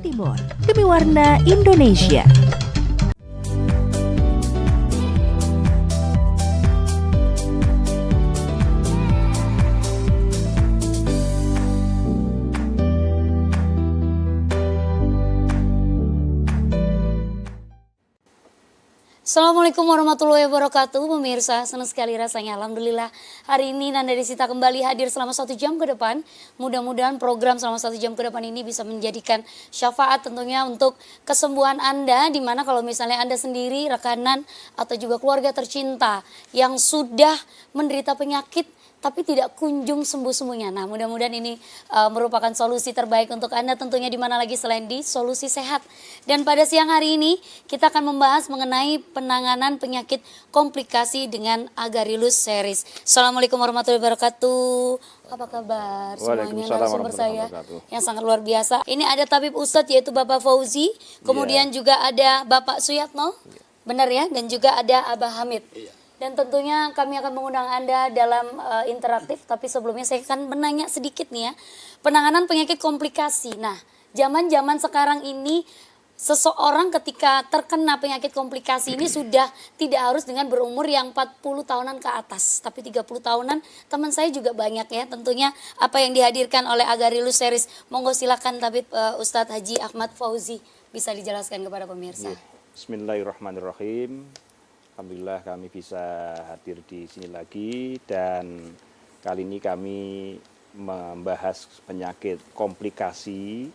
Timur, demi warna Indonesia. Assalamualaikum warahmatullahi wabarakatuh, pemirsa. Senang sekali rasanya, alhamdulillah. Hari ini Nanda Desita kembali hadir selama 1 jam ke depan. Mudah-mudahan program selama 1 jam ke depan ini bisa menjadikan syafaat tentunya untuk kesembuhan Anda. Dimana kalau misalnya Anda sendiri, rekanan, atau juga keluarga tercinta yang sudah menderita penyakit tapi tidak kunjung sembuh-sembuhnya. Nah, mudah-mudahan ini merupakan solusi terbaik untuk Anda tentunya, di mana lagi selain di Solusi Sehat. Dan pada siang hari ini kita akan membahas mengenai penanganan penyakit komplikasi dengan Agarylus series. Assalamualaikum warahmatullahi wabarakatuh. Apa kabar semuanya, narasumber saya yang sangat luar biasa. Ini ada tabib ustadz yaitu Bapak Fauzi, kemudian juga ada Bapak Suyatno, benar ya, dan juga ada Abah Hamid. Dan tentunya kami akan mengundang Anda dalam interaktif, tapi sebelumnya saya akan menanya sedikit nih ya. Penanganan penyakit komplikasi. Nah, zaman-zaman sekarang ini seseorang ketika terkena penyakit komplikasi ini sudah tidak harus dengan berumur yang 40 tahunan ke atas, tapi 30 tahunan. Teman saya juga banyak ya, tentunya apa yang dihadirkan oleh Agarylus series. Monggo silakan Tabib Ustadz Haji Ahmad Fauzi bisa dijelaskan kepada pemirsa. Bismillahirrahmanirrahim. Alhamdulillah kami bisa hadir di sini lagi, dan kali ini kami membahas penyakit komplikasi.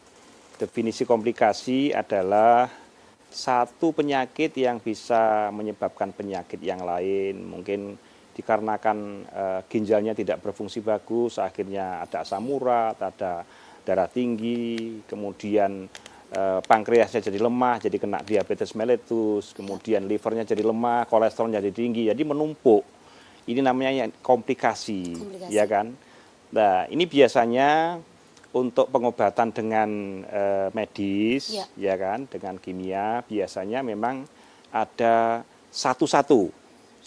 Definisi komplikasi adalah satu penyakit yang bisa menyebabkan penyakit yang lain. Mungkin dikarenakan ginjalnya tidak berfungsi bagus, akhirnya ada asam urat, ada darah tinggi, kemudian pankreasnya jadi lemah, jadi kena diabetes mellitus, kemudian livernya jadi lemah, kolesterolnya jadi tinggi, jadi menumpuk. Ini namanya komplikasi, ya kan? Nah, ini biasanya untuk pengobatan dengan medis, ya kan, dengan kimia, biasanya memang ada satu-satu.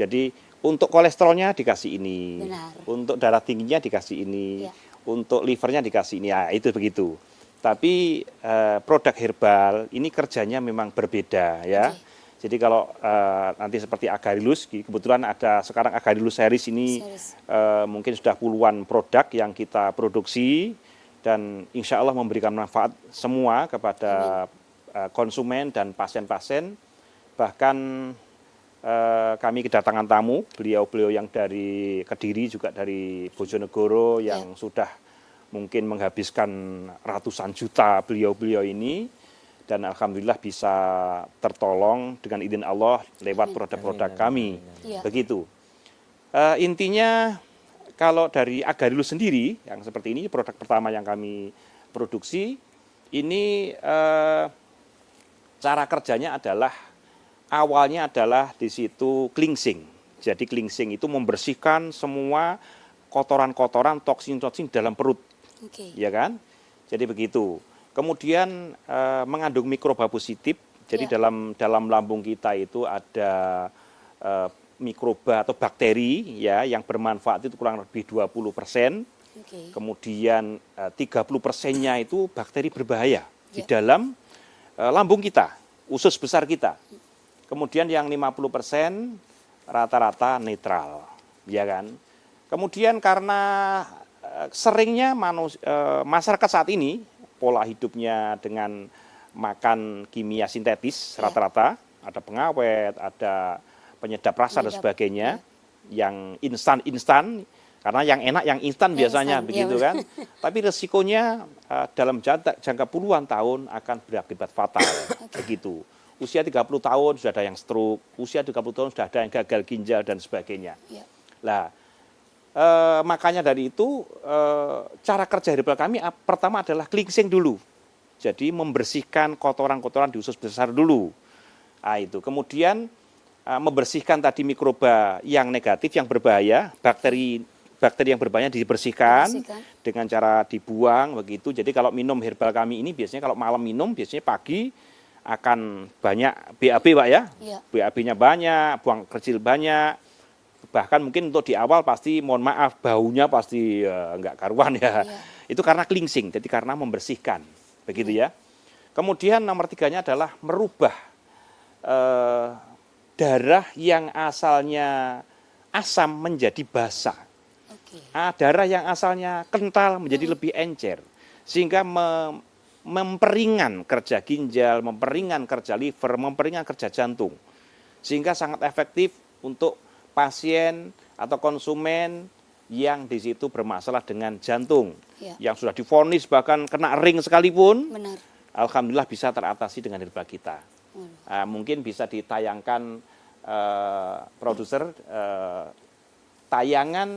Jadi untuk kolesterolnya dikasih ini, untuk darah tingginya dikasih ini, untuk livernya dikasih ini, ya itu begitu. Tapi produk herbal ini kerjanya memang berbeda ya. Jadi kalau nanti seperti Agarylus, kebetulan ada sekarang Agarylus series ini mungkin sudah puluhan produk yang kita produksi, dan insya Allah memberikan manfaat semua kepada konsumen dan pasien-pasien. Bahkan kami kedatangan tamu, beliau-beliau yang dari Kediri, juga dari Bojonegoro yang sudah mungkin menghabiskan ratusan juta beliau-beliau ini, dan alhamdulillah bisa tertolong dengan izin Allah lewat produk-produk kami. Begitu. Intinya kalau dari Agarylus sendiri, yang seperti ini produk pertama yang kami produksi, ini cara kerjanya adalah, awalnya adalah di situ cleansing. Jadi cleansing itu membersihkan semua kotoran-kotoran, toksin-toksin dalam perut. Ya kan? Jadi begitu. Kemudian mengandung mikroba positif. Jadi dalam lambung kita itu ada mikroba atau bakteri ya yang bermanfaat itu kurang lebih 20%. Kemudian 30%-nya itu bakteri berbahaya di dalam lambung kita, usus besar kita. Kemudian yang 50% rata-rata netral, ya kan? Kemudian karena seringnya masyarakat saat ini pola hidupnya dengan makan kimia sintetis rata-rata, ada pengawet, ada penyedap rasa dan sebagainya, yang instan, karena yang enak yang instan biasanya begitu kan. Tapi resikonya dalam jangka puluhan tahun akan berakibat fatal begitu. Usia 30 tahun sudah ada yang stroke, usia 30 tahun sudah ada yang gagal ginjal dan sebagainya. Lah, makanya dari itu cara kerja herbal kami pertama adalah cleansing dulu. Jadi membersihkan kotoran-kotoran di usus besar dulu. Nah, itu. Kemudian membersihkan tadi mikroba yang negatif, yang berbahaya, bakteri yang berbahaya dibersihkan dengan cara dibuang begitu. Jadi kalau minum herbal kami ini biasanya kalau malam minum, biasanya pagi akan banyak BAB Pak ya. BAB-nya banyak, buang kecil banyak. Bahkan mungkin untuk di awal pasti mohon maaf baunya pasti enggak karuan ya. Itu karena cleansing, jadi karena membersihkan, begitu ya. Kemudian nomor 3-nya adalah merubah darah yang asalnya asam menjadi basa. Darah yang asalnya kental menjadi lebih encer. Sehingga memperingan kerja ginjal, memperingan kerja liver, memperingan kerja jantung. Sehingga sangat efektif untuk pasien atau konsumen yang di situ bermasalah dengan jantung. Yang sudah divonis bahkan kena ring sekalipun. Benar. Alhamdulillah bisa teratasi dengan herbal kita. Mungkin bisa ditayangkan produser tayangan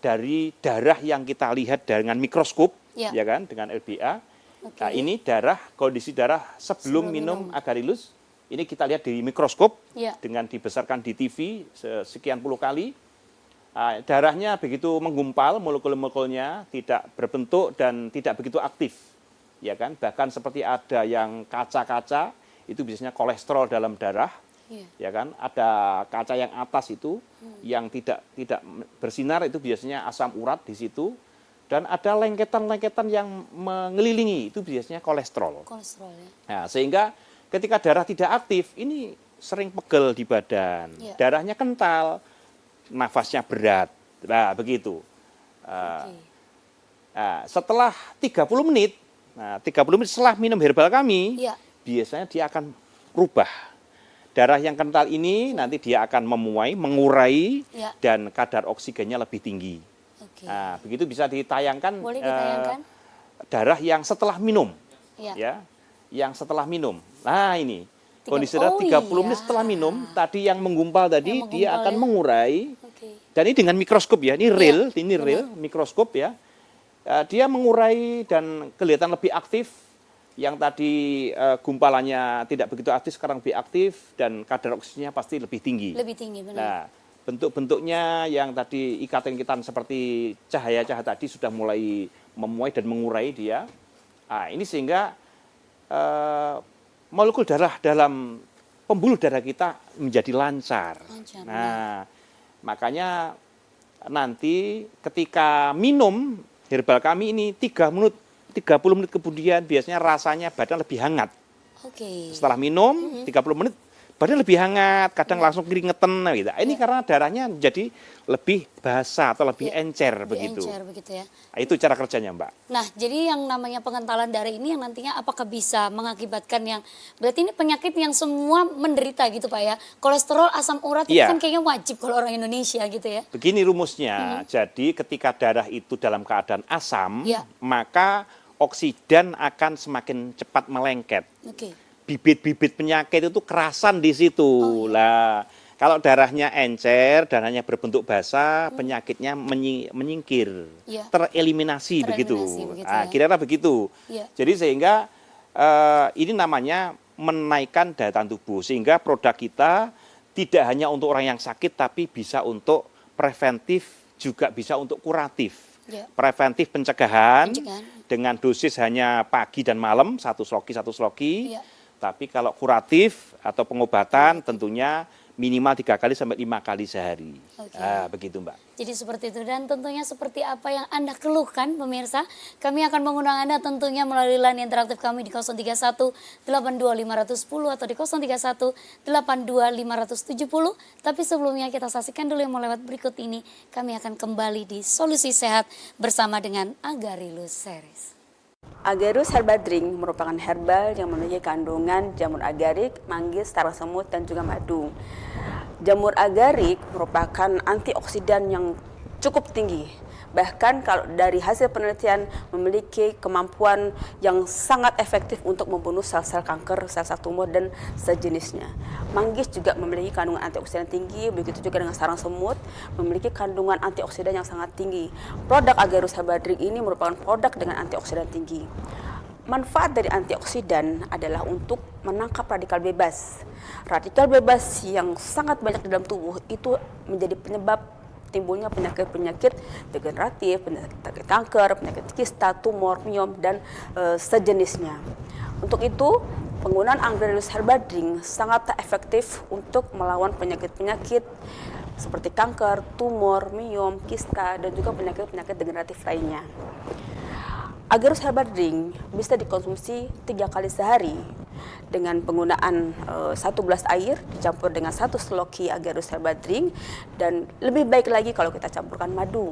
dari darah yang kita lihat dengan mikroskop, ya kan, dengan LBA. Nah, ini darah, kondisi darah sebelum minum Agarylus. Ini kita lihat di mikroskop dengan dibesarkan di TV sekian puluh kali. Darahnya begitu menggumpal, molekul-molekulnya tidak berbentuk dan tidak begitu aktif, ya kan. Bahkan seperti ada yang kaca-kaca, itu biasanya kolesterol dalam darah, ya kan. Ada kaca yang atas itu yang tidak bersinar, itu biasanya asam urat di situ. Dan ada lengketan-lengketan yang mengelilingi, itu biasanya kolesterol. Kolesterol, ya. Nah, sehingga ketika darah tidak aktif, ini sering pegel di badan, darahnya kental, nafasnya berat, nah begitu. Setelah 30 menit, 30 menit setelah minum herbal kami, biasanya dia akan rubah. Darah yang kental ini nanti dia akan memuai, mengurai, dan kadar oksigennya lebih tinggi. Nah, begitu bisa ditayangkan, darah yang setelah minum, ya, yang setelah minum. Nah ini kondisi darah 30 menit setelah minum, tadi yang menggumpal tadi dia akan mengurai. Dan ini dengan mikroskop ya, ini real, mikroskop ya. Dia mengurai dan kelihatan lebih aktif. Yang tadi gumpalannya tidak begitu aktif, sekarang lebih aktif dan kadar oksigennya pasti lebih tinggi. Lebih tinggi, benar. Nah, bentuk-bentuknya yang tadi ikatan-ikatan seperti cahaya-cahaya tadi sudah mulai memuai dan mengurai dia. Nah, ini sehingga molekul darah dalam pembuluh darah kita menjadi lancar. Nah, makanya nanti ketika minum herbal kami ini 30 menit kemudian biasanya rasanya badan lebih hangat. Setelah minum 30 menit badan lebih hangat, kadang langsung keringetan gitu. Ini karena darahnya jadi lebih basah atau lebih encer begitu. Ya. Nah, itu cara kerjanya, Mbak. Nah, jadi yang namanya pengentalan darah ini yang nantinya apakah bisa mengakibatkan yang berarti ini penyakit yang semua menderita gitu Pak ya. Kolesterol, asam urat itu kan kayaknya wajib kalau orang Indonesia gitu ya. Begini rumusnya. Jadi ketika darah itu dalam keadaan asam, maka oksidan akan semakin cepat melengket. Bibit-bibit penyakit itu kerasan di situ. Lah, kalau darahnya encer, darahnya berbentuk basah, penyakitnya menyingkir, tereliminasi begitu. Kira-kira begitu. Jadi sehingga ini namanya menaikkan daya tahan tubuh. Sehingga produk kita tidak hanya untuk orang yang sakit, tapi bisa untuk preventif, juga bisa untuk kuratif. Preventif pencegahan dengan dosis hanya pagi dan malam, satu sloki. Tapi kalau kuratif atau pengobatan tentunya minimal 3 kali sampai 5 kali sehari. Begitu Mbak. Jadi seperti itu dan tentunya seperti apa yang Anda keluhkan pemirsa. Kami akan mengundang Anda tentunya melalui line interaktif kami di 031 82510 atau di 031 82570. Tapi sebelumnya kita saksikan dulu yang mau lewat berikut ini. Kami akan kembali di Solusi Sehat bersama dengan Agarylus Series. Agarylus Herbal Drink merupakan herbal yang memiliki kandungan jamur agarik, manggis, tarang semut, dan juga madu. Jamur agarik merupakan antioksidan yang cukup tinggi. Bahkan kalau dari hasil penelitian memiliki kemampuan yang sangat efektif untuk membunuh sel-sel kanker, sel-sel tumor, dan sejenisnya. Manggis juga memiliki kandungan antioksidan tinggi, begitu juga dengan sarang semut, memiliki kandungan antioksidan yang sangat tinggi. Produk Agarylus Herbal Drink ini merupakan produk dengan antioksidan tinggi. Manfaat dari antioksidan adalah untuk menangkap radikal bebas. Radikal bebas yang sangat banyak di dalam tubuh itu menjadi penyebab timbulnya penyakit-penyakit degeneratif, penyakit kanker, penyakit kista, tumor, miom, dan sejenisnya. Untuk itu, penggunaan Agarylus Herbal Drink sangat efektif untuk melawan penyakit-penyakit seperti kanker, tumor, miom, kista, dan juga penyakit-penyakit degeneratif lainnya. Agarus Herbal Drink bisa dikonsumsi 3 kali sehari dengan penggunaan 1 gelas air dicampur dengan 1 seloki Agarus Herbal Drink, dan lebih baik lagi kalau kita campurkan madu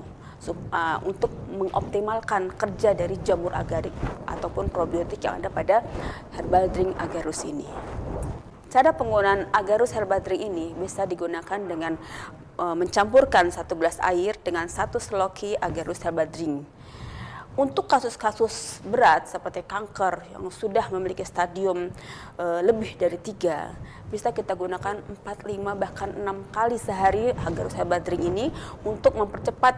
untuk mengoptimalkan kerja dari jamur agarik ataupun probiotik yang ada pada Herbal Drink Agarus ini. Cara penggunaan Agarus Herbal Drink ini bisa digunakan dengan mencampurkan 1 gelas air dengan 1 seloki Agarus Herbal Drink. Untuk kasus-kasus berat seperti kanker yang sudah memiliki stadium lebih dari 3, bisa kita gunakan 4, 5, bahkan 6 kali sehari Agarus Herbal Drink ini untuk mempercepat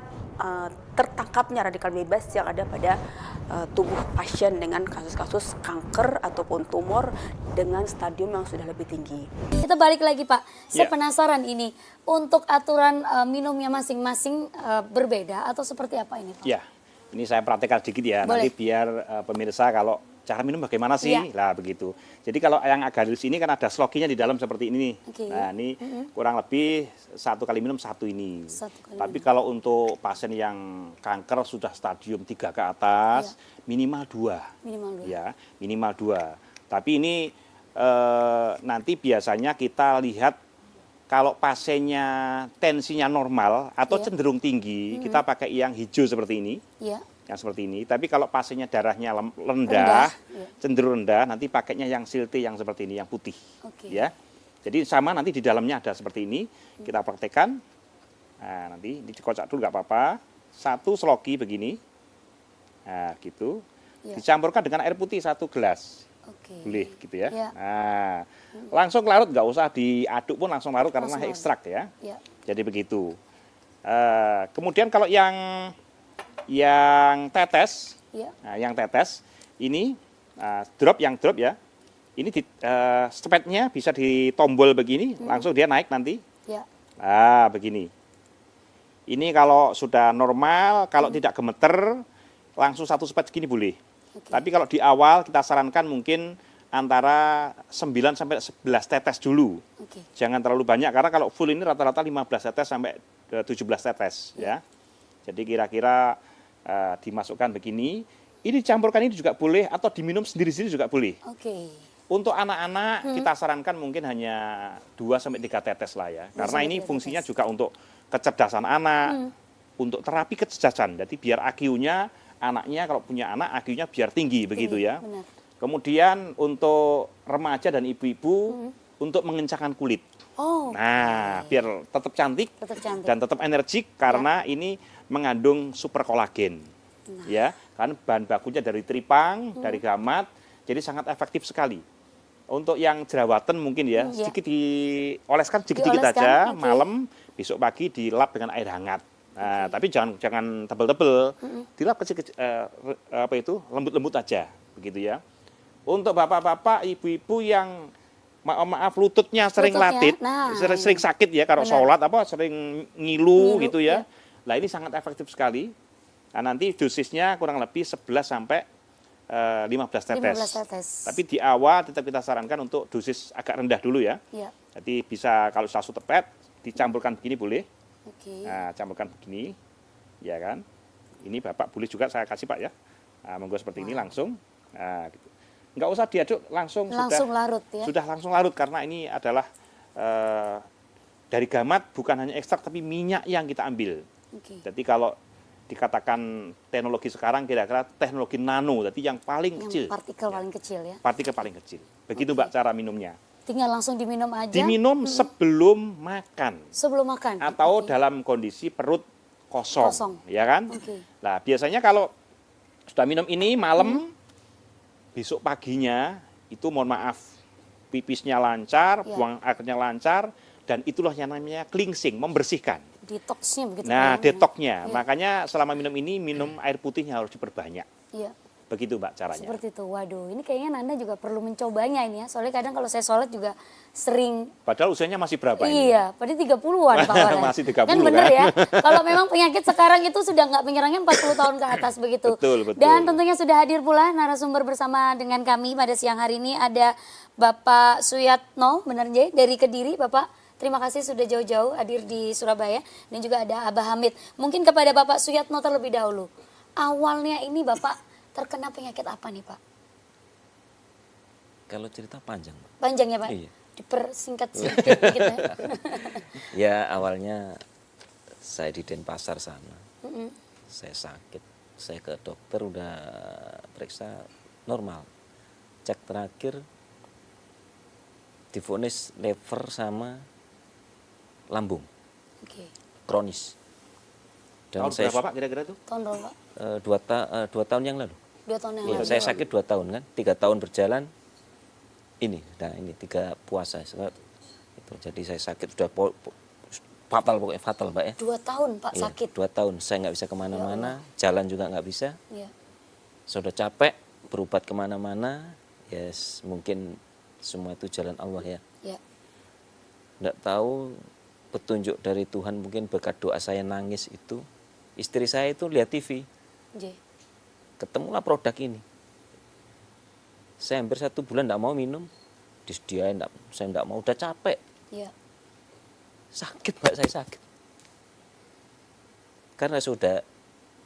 tertangkapnya radikal bebas yang ada pada tubuh pasien dengan kasus-kasus kanker ataupun tumor dengan stadium yang sudah lebih tinggi. Kita balik lagi Pak, saya Ya. penasaran ini, untuk aturan minumnya masing-masing berbeda atau seperti apa ini Pak? Ya, ini saya praktekkan sedikit ya, Boleh. nanti biar pemirsa kalau cara minum bagaimana sih, Iya. lah begitu. Jadi kalau yang Agarus ini kan ada slokinya di dalam seperti ini nih. Oke. Nah ini kurang lebih 1 kali minum 1 ini. 1 kali Tapi minum. kalau untuk pasien yang kanker sudah stadium 3 ke atas, minimal 2. Minimal 2. Ya, minimal 2. Tapi ini nanti biasanya kita lihat kalau pasiennya tensinya normal atau Iya. cenderung tinggi, kita pakai yang hijau seperti ini. Iya. Yang seperti ini. Tapi kalau pasiennya darahnya rendah, Rendah, iya. cenderung rendah, nanti pakainya yang silty yang seperti ini, yang putih. Oke. Ya. Jadi sama nanti di dalamnya ada seperti ini. Kita praktekkan. Nah, nanti ini dikocak dulu nggak apa-apa. 1 seloki begini. Nah, gitu. Iya. Dicampurkan dengan air putih 1 gelas. Oke. Boleh gitu ya. Iya. Nah, langsung larut, nggak usah diaduk pun langsung larut karena Langsung larut. ekstrak ya. Iya. Jadi begitu. Kemudian kalau yang tetes, Iya. nah, yang tetes ini drop ya. Ini di stepnya bisa ditombol begini, langsung dia naik nanti. Iya. Nah, begini. Ini kalau sudah normal, kalau tidak gemeter, langsung 1 step segini boleh. Oke. Tapi kalau di awal kita sarankan mungkin antara 9 sampai 11 tetes dulu. Oke. Jangan terlalu banyak karena kalau full ini rata-rata 15 tetes sampai 17 tetes ya. Jadi kira-kira dimasukkan begini. Ini dicampurkan ini juga boleh atau diminum sendiri-sendiri juga boleh. Oke. Untuk anak-anak kita sarankan mungkin hanya 2 sampai 3 tetes lah ya. 2 Karena sampai ini 3 fungsinya tetes. juga untuk kecerdasan anak, untuk terapi kecerdasan. Jadi biar IQ-nya anaknya kalau punya anak IQ-nya biar tinggi begitu ya. Benar. Kemudian untuk remaja dan ibu-ibu untuk mengencangkan kulit. Oh. Nah, biar tetap cantik, Tetap cantik. dan tetap energik karena ini mengandung super kolagen. Ya, kan bahan bakunya dari tripang, dari gamat, jadi sangat efektif sekali. Untuk yang jerawatan mungkin ya, Iya. sedikit dioleskan sedikit-sedikit Dioleskan, aja, oke. malam, besok pagi dilap dengan air hangat. Nah, tapi jangan tebel-tebel, dilap kecil-kecil, lembut-lembut aja, begitu ya. Untuk bapak-bapak, ibu-ibu yang maaf lututnya sering Lututnya, latit, nah, sering sakit ya kalau benar. sholat sering ngilu Ngilu, gitu ya. iya. Nah ini sangat efektif sekali. Nah, nanti dosisnya kurang lebih 11 sampai 15 tetes. 15 tetes. Tapi di awal tetap kita sarankan untuk dosis agak rendah dulu ya. Iya. Jadi bisa kalau sasu tepet dicampurkan begini boleh. Oke. Nah, campurkan begini, ya kan. Ini Bapak boleh juga saya kasih Pak ya. Nah, monggo seperti ini langsung. Nah, gitu. Nggak usah diaduk, langsung Langsung larut ya. sudah langsung larut karena ini adalah dari gamat bukan hanya ekstrak tapi minyak yang kita ambil. Oke. Jadi kalau dikatakan teknologi sekarang kira-kira teknologi nano, jadi yang paling Yang kecil, partikel paling kecil ya. partikel paling kecil. Begitu Mbak cara minumnya. Tinggal langsung diminum aja. Diminum sebelum makan Sebelum makan. atau Oke. dalam kondisi perut kosong, Kosong. ya kan? Oke. Nah, biasanya kalau sudah minum ini malam, besok paginya itu mohon maaf, pipisnya lancar, Ya. buang airnya lancar, dan itulah yang namanya cleansing, membersihkan. Detoxnya begitu. Nah, ya. detoxnya, Iya. makanya selama minum ini, minum air putihnya harus diperbanyak. Iya. Begitu Mbak caranya. Seperti itu. Waduh, ini kayaknya Nanda juga perlu mencobanya ini ya. Soalnya kadang kalau saya sholat juga sering. Padahal usianya masih berapa ini? Iya, pada 30-an Pak Walan. Masih 30 Kan bener kan? ya. Kalau memang penyakit sekarang itu sudah nggak menyerangnya 40 tahun ke atas begitu. Betul, betul. Dan tentunya sudah hadir pula narasumber bersama dengan kami pada siang hari ini ada Bapak Suyatno, benar Jay, dari Kediri. Bapak, terima kasih sudah jauh-jauh hadir di Surabaya. Dan juga ada Abah Hamid. Mungkin kepada Bapak Suyatno terlebih dahulu. Awalnya ini Bapak Terkena penyakit apa nih Pak? Kalau cerita panjang, Pak. Panjang ya Pak? Iya. Dipersingkat sedikit gitu. Ya awalnya saya di Denpasar sana, Mm-mm. saya sakit, saya ke dokter udah periksa normal, cek terakhir divonis liver sama lambung Oke. kronis. Dan Tahun saya berapa Pak kira-kira tuh? Tahun berapa Pak? 2 tahun yang lalu. 2 tahun yang Iya, lalu. saya sakit 2 tahun kan, 3 tahun berjalan. Ini 3 puasa. Itu jadi saya sakit sudah fatal, pokoknya fatal Mbak ya. 2 tahun Pak Iya, sakit. 2 tahun saya nggak bisa kemana-mana, jalan juga nggak bisa. Iya. Sudah capek, berobat kemana-mana. Mungkin semua itu jalan Allah ya. Iya. Nggak tahu petunjuk dari Tuhan, mungkin berkat doa saya nangis itu. Istri saya itu lihat TV, J. ketemulah produk ini. Saya hampir 1 bulan nggak mau minum, disediain, saya nggak mau, udah capek. Iya. Sakit Mbak, saya sakit. Karena sudah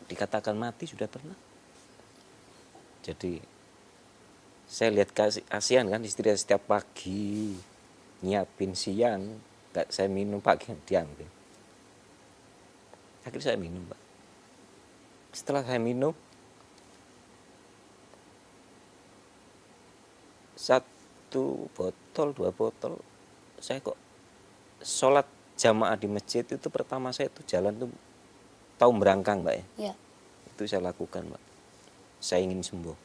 dikatakan mati, sudah pernah. Jadi saya lihat kasihan kan istri saya setiap pagi nyiapin siang, nggak saya minum, pagi diambil. Akhirnya saya minum Mbak. Setelah saya minum, 1 botol, 2 botol, saya kok sholat jamaah di masjid itu pertama saya itu jalan tuh tahu merangkang Mbak ya. Iya. Itu saya lakukan Mbak. Saya ingin sembuh.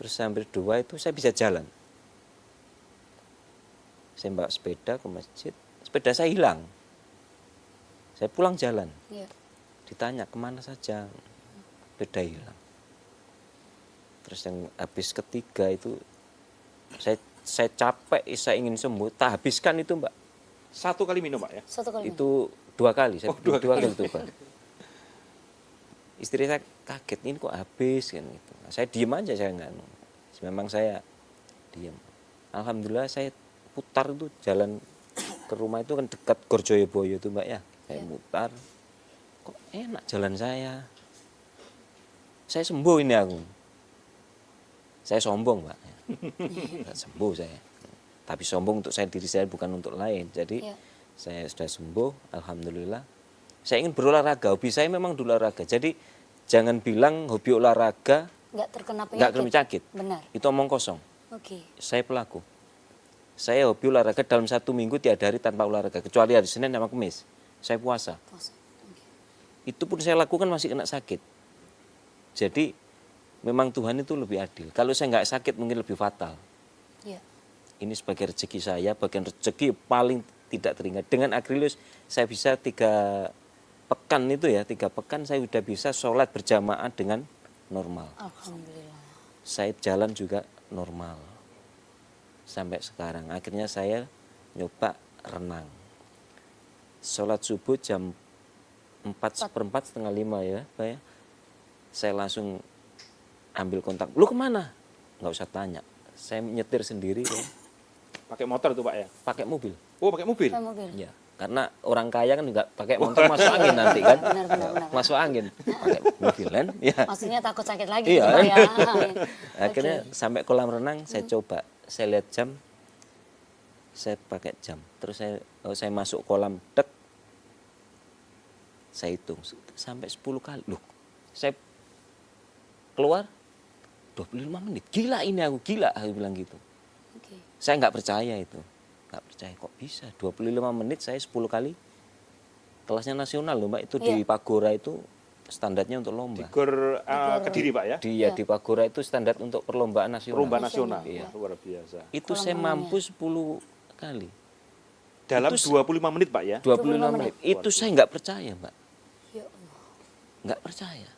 Terus hampir 2 itu saya bisa jalan. Saya bawa sepeda ke masjid, sepeda saya hilang. Saya pulang jalan. Iya. Ditanya kemana saja, sepeda hilang. Terus yang habis ketiga itu saya capek, saya ingin sembuh, tak habiskan itu Mbak. 1 kali minum Pak ya? 1 kali. Itu 2 kali, saya 2 dua kali itu Pak. Istri saya kaget, ini kok habis kan gitu. Nah, saya diem aja, saya nggak. Memang saya diem. Alhamdulillah saya putar itu jalan ke rumah itu kan dekat Gorjoyoboyo itu Mbak ya. Saya mutar, kok enak jalan saya. Saya sembuh ini aku. Saya sombong Mbak. Nggak sembuh saya. Tapi sombong untuk saya, diri saya, bukan untuk lain. Jadi Iya. saya sudah sembuh, alhamdulillah. Saya ingin berolahraga, hobi saya memang olahraga. Jadi jangan bilang hobi olahraga Nggak terkena penyakit. nggak kena penyakit. Benar. Itu omong kosong. Oke. Saya pelaku. Saya hobi olahraga dalam 1 minggu tiada hari tanpa olahraga. Kecuali hari Senin sama Kamis. Saya puasa. Puasa. Oke. Itu pun saya lakukan masih kena sakit. Jadi memang Tuhan itu lebih adil. Kalau saya nggak sakit mungkin lebih fatal. Iya. Ini sebagai rezeki saya, bagian rezeki paling tidak teringat. Dengan Agrilius saya bisa 3 pekan itu ya, 3 pekan saya sudah bisa sholat berjamaah dengan normal. Alhamdulillah. Saya jalan juga normal. Sampai sekarang. Akhirnya saya nyoba renang. Sholat subuh jam 4:15, setengah 5 ya, Pak ya. Saya langsung ambil kontak. Lu kemana? Nggak usah tanya. Saya nyetir sendiri ya. Pakai motor tuh Pak ya? Pakai mobil. Oh pakai mobil? Pakai mobil. Ya, karena orang kaya kan nggak pakai motor, masuk angin nanti kan. Benar. Masuk angin. Pakai mobil kan. Ya. Maksudnya takut sakit lagi Iya. gitu, Pak ya. Akhirnya sampai kolam renang saya coba. Saya lihat jam. Saya pakai jam. Terus saya masuk kolam, dek. Saya hitung sampai 10 kali. Loh, saya keluar 25 menit. Gila ini aku bilang gitu. Oke. Saya nggak percaya itu. Nggak percaya kok bisa. 25 menit saya 10 kali. Kelasnya nasional loh Mbak. Itu di Iya. Pagora itu standarnya untuk lomba. Di Gor Kediri Pak ya? Di Pagora itu standar untuk perlombaan nasional. Perlombaan nasional. Iya. Luar biasa. Itu Kolam saya renangnya. mampu 10 kali. Dalam Itu 25 menit Pak ya? 25 menit. Itu saya nggak percaya Mbak. Ya Allah. Nggak percaya.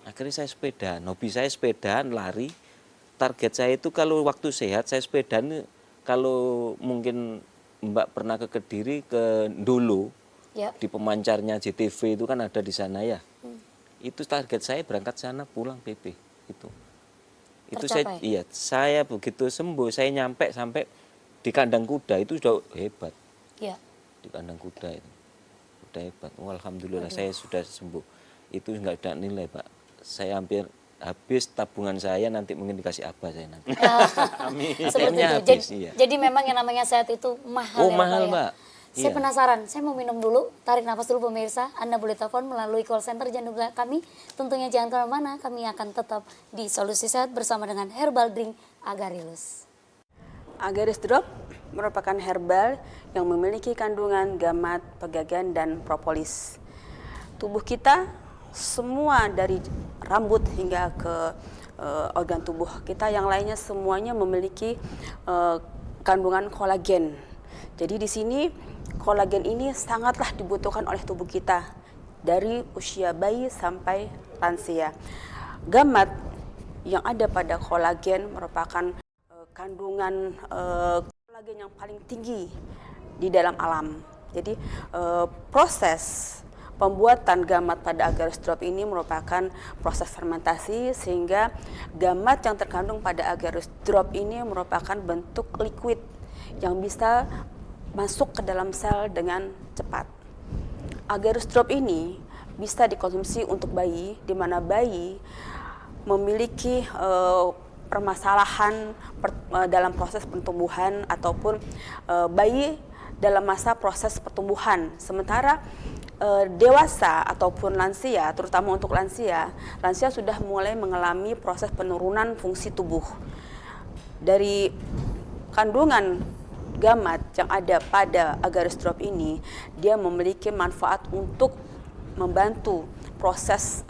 Akhirnya saya sepedaan. Hobi saya sepedaan, lari. Target saya itu kalau waktu sehat saya sepedaan. Kalau mungkin Mbak pernah ke Kediri, ke Ndolo, Ya. di pemancarnya JTV itu kan ada di sana ya. Itu target saya berangkat sana pulang PP itu. Itu Tercapai? saya begitu sembuh, saya nyampe sampai di kandang kuda itu sudah hebat. Ya. Di kandang kuda itu. Udah hebat. Oh, alhamdulillah saya sudah sembuh. itu nggak ada nilai Pak. Saya hampir habis tabungan saya, nanti mungkin dikasih abah saya nanti. Amin. Seperti ATM-nya itu. habis, Jadi, iya. jadi memang yang namanya sehat itu mahal Oh, ya, mahal, Pak, ya? Mbak. Saya Iya. penasaran, saya mau minum dulu, tarik nafas dulu pemirsa. Anda boleh telepon melalui call center jangan lupa kami. Tentunya jangan kemana-mana, kami akan tetap di Solusi Sehat bersama dengan Herbal Drink Agarilus. Agaris Drop merupakan herbal yang memiliki kandungan gamat, pegagan, dan propolis. Tubuh kita semua dari rambut hingga ke organ tubuh kita yang lainnya semuanya memiliki kandungan kolagen. Jadi di sini kolagen ini sangatlah dibutuhkan oleh tubuh kita dari usia bayi sampai lansia. Gamat yang ada pada kolagen merupakan kandungan kolagen yang paling tinggi di dalam alam. Jadi proses pembuatan gamat pada Agaris Drop ini merupakan proses fermentasi sehingga gamat yang terkandung pada Agaris Drop ini merupakan bentuk liquid yang bisa masuk ke dalam sel dengan cepat. Agaris Drop ini bisa dikonsumsi untuk bayi, di mana bayi memiliki permasalahan dalam proses pertumbuhan ataupun bayi dalam masa proses pertumbuhan. Sementara dewasa ataupun lansia, terutama untuk lansia sudah mulai mengalami proses penurunan fungsi tubuh. Dari kandungan gamat yang ada pada Agaris Drop ini, dia memiliki manfaat untuk membantu proses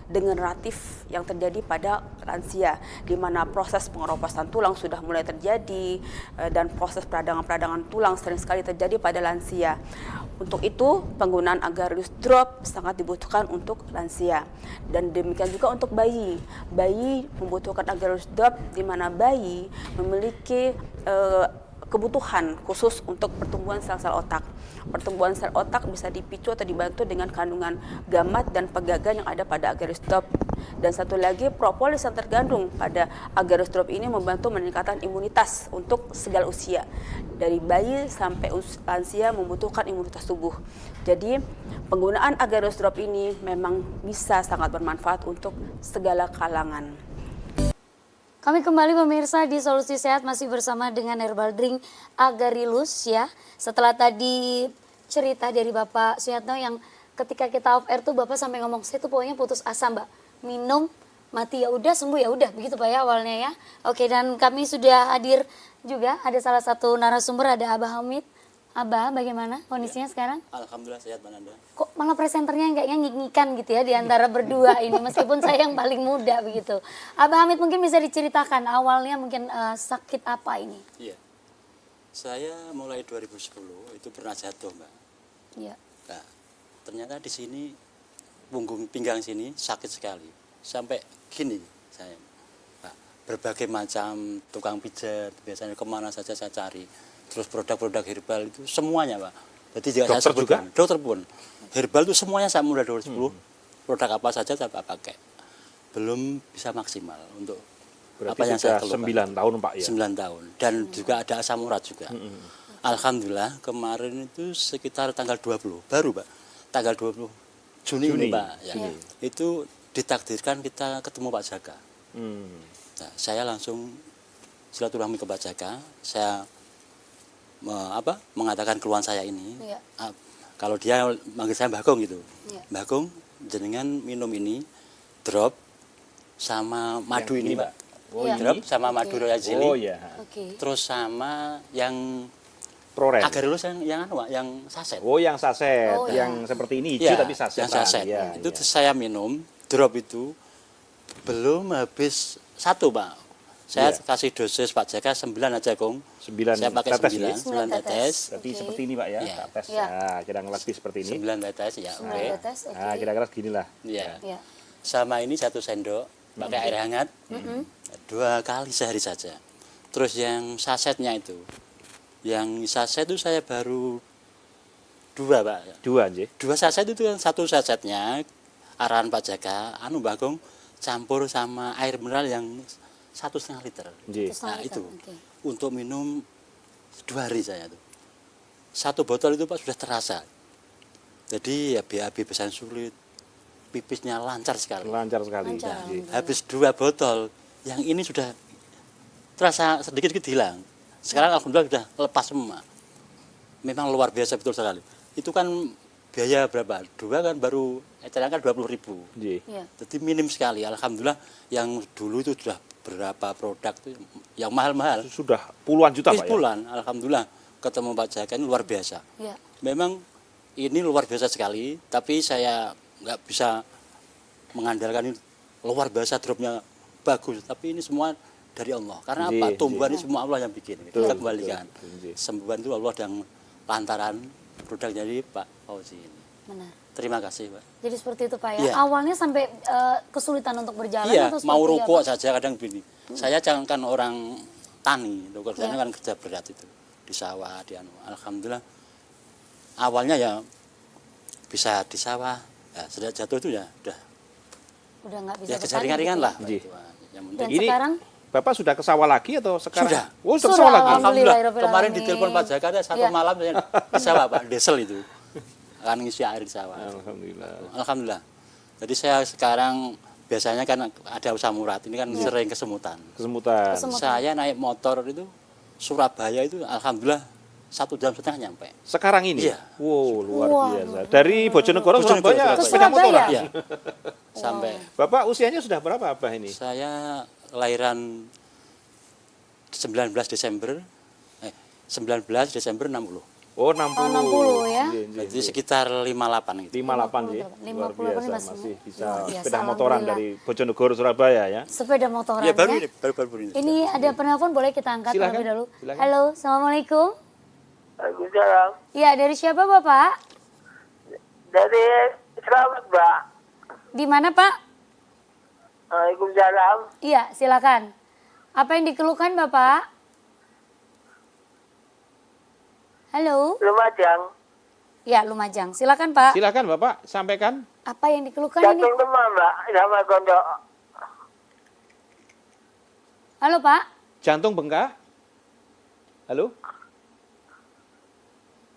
degeneratif yang terjadi pada lansia, di mana proses pengeroposan tulang sudah mulai terjadi dan proses peradangan-peradangan tulang sering sekali terjadi pada lansia. Untuk itu, penggunaan Agaris Drop sangat dibutuhkan untuk lansia. Dan demikian juga untuk bayi. Bayi membutuhkan Agaris Drop, di mana bayi memiliki kebutuhan khusus untuk pertumbuhan sel-sel otak. Pertumbuhan sel otak bisa dipicu atau dibantu dengan kandungan gamat dan pegagan yang ada pada Agaris Drop. Dan satu lagi, propolis yang terkandung pada Agaris Drop ini membantu meningkatkan imunitas untuk segala usia. Dari bayi sampai lansia membutuhkan imunitas tubuh. Jadi penggunaan Agaris Drop ini memang bisa sangat bermanfaat untuk segala kalangan. Kami kembali pemirsa di Solusi Sehat masih bersama dengan Herbal Drink Agarilus ya. Setelah tadi cerita dari Bapak Suyatno yang ketika kita off air tuh Bapak sampai ngomong, saya tuh pokoknya putus asa Mbak. Minum, mati ya udah, sembuh ya udah, begitu Pak ya awalnya ya. Oke, dan kami sudah hadir juga, ada salah satu narasumber, ada Abah Hamid. Abah, bagaimana kondisinya sekarang? Alhamdulillah sehat Mbak Nanda. Kok malah presenternya kayaknya ngik-ngikan gitu ya di antara berdua ini, meskipun saya yang paling muda begitu. Abah Hamid mungkin bisa diceritakan awalnya mungkin sakit apa ini? Iya. Saya mulai 2010 itu pernah jatuh Mbak. Iya. Nah, ternyata di sini punggung pinggang sini sakit sekali. Sampai gini saya. Nah, berbagai macam tukang pijat, biasanya kemana saja saya cari. Terus produk-produk herbal itu semuanya Pak. Jadi juga saya sebutkan, dokter pun. Herbal itu semuanya saya mulai 2010. Produk apa saja saya pakai. Belum bisa maksimal untuk Berarti apa yang saya sudah keluhkan. 9 tahun Pak ya? 9 tahun. Dan juga ada asam urat juga. Alhamdulillah kemarin itu sekitar tanggal 20. Baru Pak. Tanggal 20 Juni ini Pak. Ya. Itu ditakdirkan kita ketemu Pak Jaka. Nah, saya langsung silaturahmi ke Pak Jaka. Saya mengatakan keluhan saya ini. Iya. Kalau dia manggil saya Mbah Gong gitu. Iya. Mbah Gong jenengan minum ini drop sama madu ini Pak. Oh, iya. Drop sama madu royal jelly. Oh ya. Oke. Terus sama yang Proren. Agarilus yang saset. Oh yang saset, Oh, ya. yang seperti ini hijau Iya, tapi saset. yang saset. Ya, Itu ya. saya minum drop itu belum habis satu Pak. Saya Iya. kasih dosis Pak Jaka 9 aja Kong. 9 Saya pakai tetes 9, ya? 9 tetes. Berarti Oke. seperti ini Pak ya, Iya. tes. Iya. Nah, kira lebih seperti ini. 9 tetes ya, oke. 9 tetes, oke. Nah, kira-kira segini lah. Iya. Iya. Sama ini 1 sendok pakai air hangat. 2 kali sehari saja. Terus yang sasetnya itu. Yang saset itu saya baru 2 Pak. 2 aja. 2 saset itu yang 1 sasetnya arahan Pak Jaka, Mbak Gong campur sama air mineral yang 1,5 liter. Nggih. Terus Nah lanjut, itu oke. untuk minum 2 hari saya tuh. 1 botol itu Pak sudah terasa. Jadi ya BAB pesan sulit, pipisnya lancar sekali. Lancar sekali. Lancar. Nggih. Habis 2 botol, yang ini sudah terasa sedikit-sedikit hilang. Sekarang alhamdulillah sudah lepas semua. Memang luar biasa betul sekali. Itu kan biaya berapa? 2 kan baru eceran kan 20.000. Nggih. Ya. Jadi minim sekali. Alhamdulillah yang dulu itu sudah berapa produk tuh yang mahal-mahal. Sudah puluhan juta Pak ya. Puluhan, alhamdulillah ketemu Pak Jaka ini luar biasa. Ya. Memang ini luar biasa sekali, tapi saya nggak bisa mengandalkan ini luar biasa dropnya bagus. Tapi ini semua dari Allah. Karena apa? Nggih, Tumbuhan nggih. ini semua Allah yang bikin. Betul, Kita kembalikan. betul, nggih. Sembuhan itu Allah yang lantaran produknya dari Pak Fauzi ini. Benar. Terima kasih Pak. Jadi seperti itu Pak ya. Iya. Awalnya sampai kesulitan untuk berjalan Iya, atau mau seperti rukuk apa? saja kadang begini. Saya jangan kan orang tani, kerjanya Iya. kan kerja berat itu di sawah, di anu. Alhamdulillah awalnya ya bisa di sawah, ya, sudah jatuh itu ya Udah nggak bisa ya bertani ringan-ringan gitu lah. ya. Nggih. Itu, Yang Dan penting Ini- sekarang Bapak sudah ke sawah lagi atau sekarang? Sudah. Oh, sudah ke Sudah, sawah lagi. alhamdulillah Alhamdulillah, kemarin Rabbil ditelepon Pak Jaka ada satu Iya. malam saya di sawah Pak, desel itu. Akan ngisi air di sawah. Alhamdulillah. Alhamdulillah. Jadi saya sekarang biasanya kan ada usaha murad, ini kan sering kesemutan. Kesemutan. Kesemutan. Saya naik motor itu Surabaya itu alhamdulillah 1,5 jam nyampe. Sekarang ini? Iya. Wow, luar Wah, biasa. Dari Bojonegoro, Bojonegoro, Surabaya, Surabaya. sepeda motor. Surabaya? Iya. Sampai Bapak usianya sudah berapa Abah ini? saya lahiran 19 Desember 60. Oh, 60. Oh, 60 ya. Nggih, nggih, Jadi nggih. sekitar 58 gitu. 58 ya. 58 Luar ini biasa, masih masih bisa luar biasa, sepeda motoran alhamdulillah. dari Bojonegoro, Surabaya ya. sepeda motoran Ya baru ya. ini, baru ini. Ini ada penelpon, boleh kita angkat Silakan, terlebih dahulu. silakan. Halo, assalamualaikum. Waalaikumsalam. Ya, dari siapa Bapak? Dari Selamat, Mbak. Di mana Pak? Waalaikumsalam. Iya, silakan. Apa yang dikeluhkan Bapak? Halo. Lumajang. Ya, Lumajang. Silakan Pak. Silakan Bapak sampaikan. Apa yang dikeluhkan ini? Jantung demam, Mbak. Sama gondok. Halo Pak. Jantung bengkak. Halo?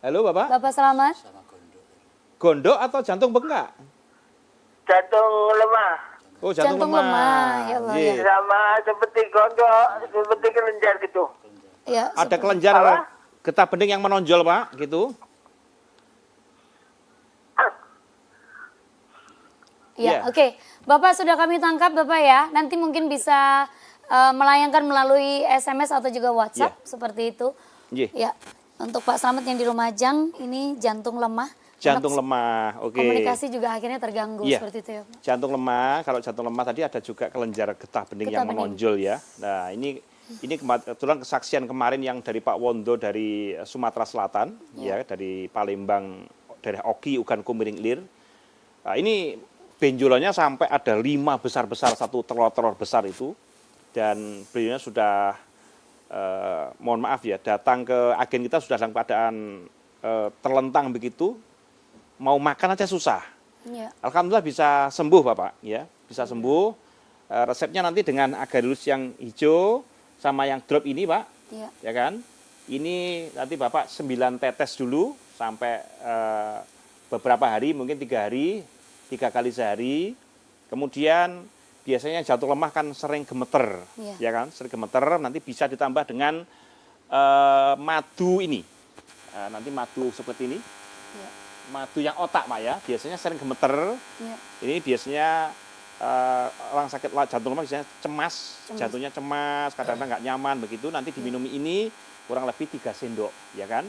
Halo Bapak? Bapak selamat. Sama gondok. Gondok atau jantung bengkak? Jantung lemah. Oh, jantung, Jantung lemah, ya Allah, Nggih. ya. Sama seperti gondok, seperti kelenjar gitu. Ya, Ada seperti- kelenjar Apa? getah bening yang menonjol, Pak, gitu. Ya, Iya. oke. Bapak sudah kami tangkap Bapak ya. Nanti mungkin bisa melayangkan melalui SMS atau juga WhatsApp seperti itu. Nggih. Ya. Untuk Pak Slamet yang di Lumajang ini jantung lemah. Jantung lemah. Oke. Komunikasi juga akhirnya terganggu Iya. seperti itu ya, Pak. Jantung lemah, kalau jantung lemah tadi ada juga kelenjar getah bening Getah yang bening. menonjol ya. Nah, ini kebetulan kesaksian kemarin yang dari Pak Wondo dari Sumatera Selatan, ya, dari Palembang, dari Oki Ugan Kumiring Ilir. Nah, ini benjolannya sampai ada 5 besar-besar, satu telur-telur besar itu. Dan beliaunya sudah, mohon maaf ya, datang ke agen kita sudah dalam keadaan terlentang begitu, mau makan aja susah. Iya. Alhamdulillah bisa sembuh Bapak, ya, bisa sembuh. Resepnya nanti dengan agarus yang hijau sama yang drop ini Pak, Iya. ya kan? Ini nanti Bapak 9 tetes dulu sampai beberapa hari, mungkin 3 hari, 3 kali sehari. Kemudian biasanya jantung lemah kan sering gemeter, Iya. ya kan? Sering gemeter, nanti bisa ditambah dengan madu ini. Nanti madu seperti ini. Iya. Madu yang otak Pak ya, biasanya sering gemeter. Iya. Ini biasanya orang sakit jantung lemah biasanya cemas, jantungnya cemas, kadang-kadang nggak nyaman begitu. Nanti diminumi ini kurang lebih 3 sendok, ya kan?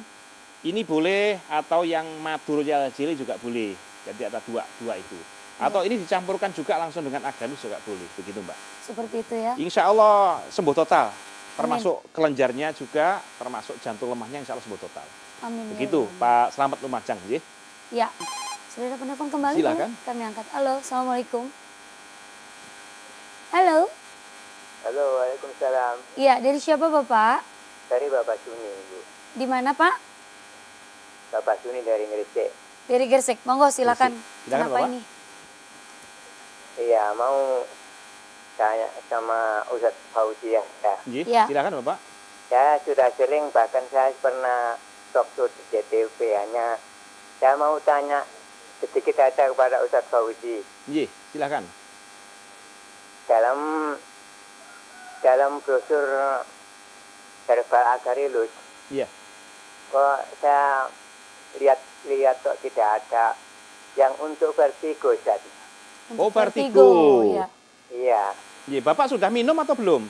Ini boleh atau yang madu royal jelly juga boleh. Jadi ada dua itu. Atau ini dicampurkan juga langsung dengan aganus juga boleh, begitu Mbak. Seperti itu ya. Insya Allah sembuh total, termasuk kelenjarnya juga, termasuk jantung lemahnya insya Allah sembuh total. Amin. ya Begitu Allah. Pak Slamet Lumajang, nggih. Ya. Sudah ada penelpon kembali? Silakan. boleh? Kami angkat. Halo, assalamualaikum. Halo. Halo, Waalaikumsalam. Iya, dari siapa Bapak? Dari Bapak Suni, Bu. Di mana Pak? Bapak Suni dari Gresik. Dari Gresik. Monggo silakan. Silakan, Kenapa Bapak. ini? Iya, mau tanya sama Ustadz Fauzi ya. Nggih, Ya. silakan Bapak. Ya, sudah sering, bahkan saya pernah talk show di JTV. Hanya saya mau tanya, sedikit saja kepada Ustadz Fauzi. Nggih, silakan. Dalam brosur Herbal Agarilus, Iya. kok saya lihat kok tidak ada yang untuk vertigo, Ustadz. Oh, vertigo. Ya. Iya. Nggih, Bapak sudah minum atau belum?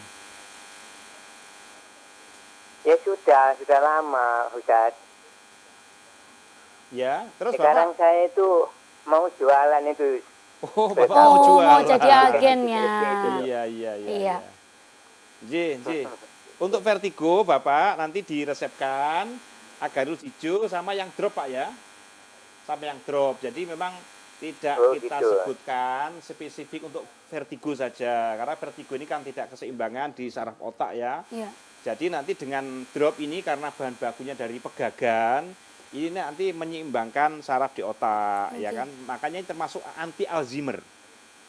Ya sudah lama, Ustadz. Ya, terus Sekarang Bapak. saya itu mau jualan itu. Oh, Bapak mau jual. mau jadi agennya. Iya. Iya. Nggih. Untuk vertigo Bapak nanti diresepkan Agarilus hijau sama yang drop Pak ya. Sama yang drop. Jadi memang tidak kita gitu. sebutkan spesifik untuk vertigo saja. Karena vertigo ini kan tidak keseimbangan di saraf otak ya. Iya. Jadi nanti dengan drop ini karena bahan bakunya dari pegagan, ini nanti menyeimbangkan saraf di otak, ya kan? Makanya ini termasuk anti Alzheimer.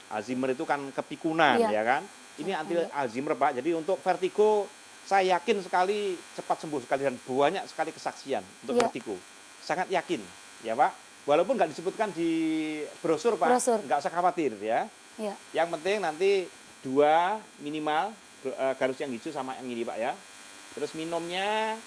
Alzheimer itu kan kepikunan, Iya. ya kan? Ini anti Alzheimer, Pak. Jadi untuk vertigo saya yakin sekali cepat sembuh sekali dan banyak sekali kesaksian untuk Iya. vertigo. Sangat yakin, ya Pak. Walaupun nggak disebutkan di brosur, Pak, Brosur. nggak usah khawatir, ya. Iya. Yang penting nanti 2 minimal Agarilus yang hijau sama yang ini Pak ya. Terus minumnya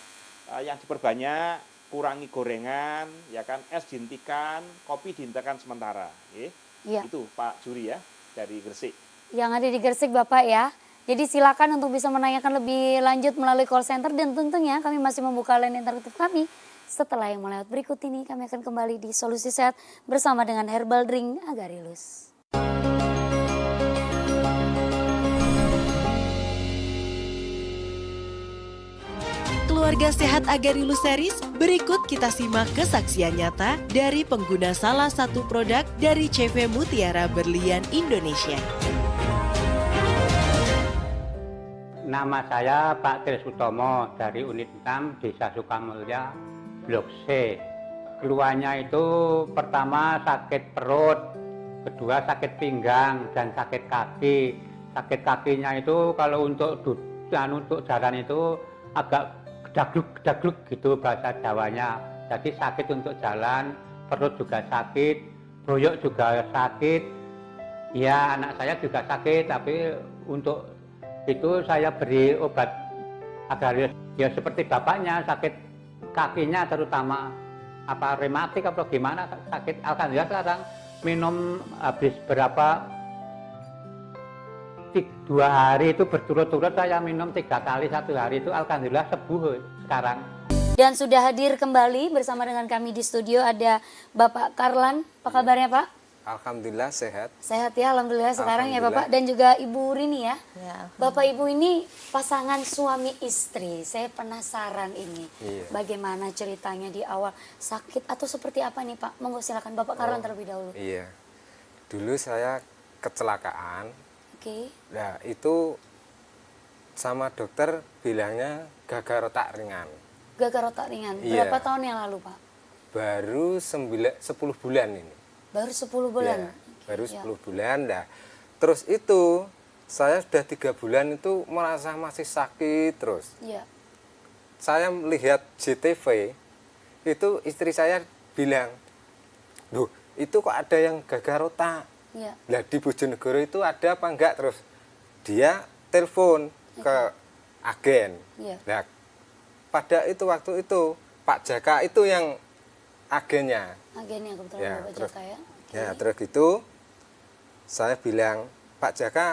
yang diperbanyak, kurangi gorengan, ya kan, es dihentikan, kopi dihentikan sementara. Iya. Itu Pak Juri ya dari Gresik. Yang ada di Gresik Bapak ya. Jadi silakan untuk bisa menanyakan lebih lanjut melalui call center dan tentunya kami masih membuka line interaktif kami. Setelah yang melewat berikut ini kami akan kembali di Solusi Sehat bersama dengan Herbal Drink Agarilus. Keluarga Sehat Agarilus Series, berikut kita simak kesaksian nyata dari pengguna salah satu produk dari CV Mutiara Berlian Indonesia. Nama saya Pak Tri Sutomo dari Unit 6 Desa Sukamulya, Blok C. Keluhannya itu pertama sakit perut, kedua sakit pinggang dan sakit kaki. Sakit kakinya itu kalau untuk jalan itu agak gedagluk gitu bahasa Jawanya. Jadi sakit untuk jalan, perut juga sakit, boyok juga sakit. Ya anak saya juga sakit, tapi untuk itu saya beri obat Agarilus. Ya seperti bapaknya sakit kakinya terutama apa rematik atau gimana sakit. Alhamdulillah sekarang minum habis berapa 2 hari itu berturut-turut saya minum 3 kali 1 hari itu alhamdulillah sembuh sekarang. Dan sudah hadir kembali bersama dengan kami di studio ada Bapak Karlan. Apa kabarnya Pak? Alhamdulillah sehat. Sehat ya, alhamdulillah sekarang ya Bapak. Dan juga Ibu Rini ya. Bapak Ibu ini pasangan suami istri. Saya penasaran ini. Iya. Bagaimana ceritanya di awal sakit atau seperti apa nih Pak? Monggo silakan Bapak Karlan terlebih dahulu. Iya. Dulu saya kecelakaan. Oke. Nah itu sama dokter bilangnya gagal otak ringan. Gagal otak ringan. Iya. Berapa tahun yang lalu Pak? Baru 10 bulan ini. Baru 10 bulan. Ya, baru Ya. 10 bulan. Nah, terus itu saya sudah 3 bulan itu merasa masih sakit terus. Iya. Saya melihat JTV itu istri saya bilang, "Loh, itu kok ada yang gagal otak?" Iya. Nah di Bojonegoro itu ada apa enggak, terus dia telepon ke agen. Iya. Nah pada itu waktu itu Pak Jaka itu yang agennya. Agennya kebetulan Ya, Bapak terus- Jaka ya. Oke. Ya terus gitu saya bilang, Pak Jaka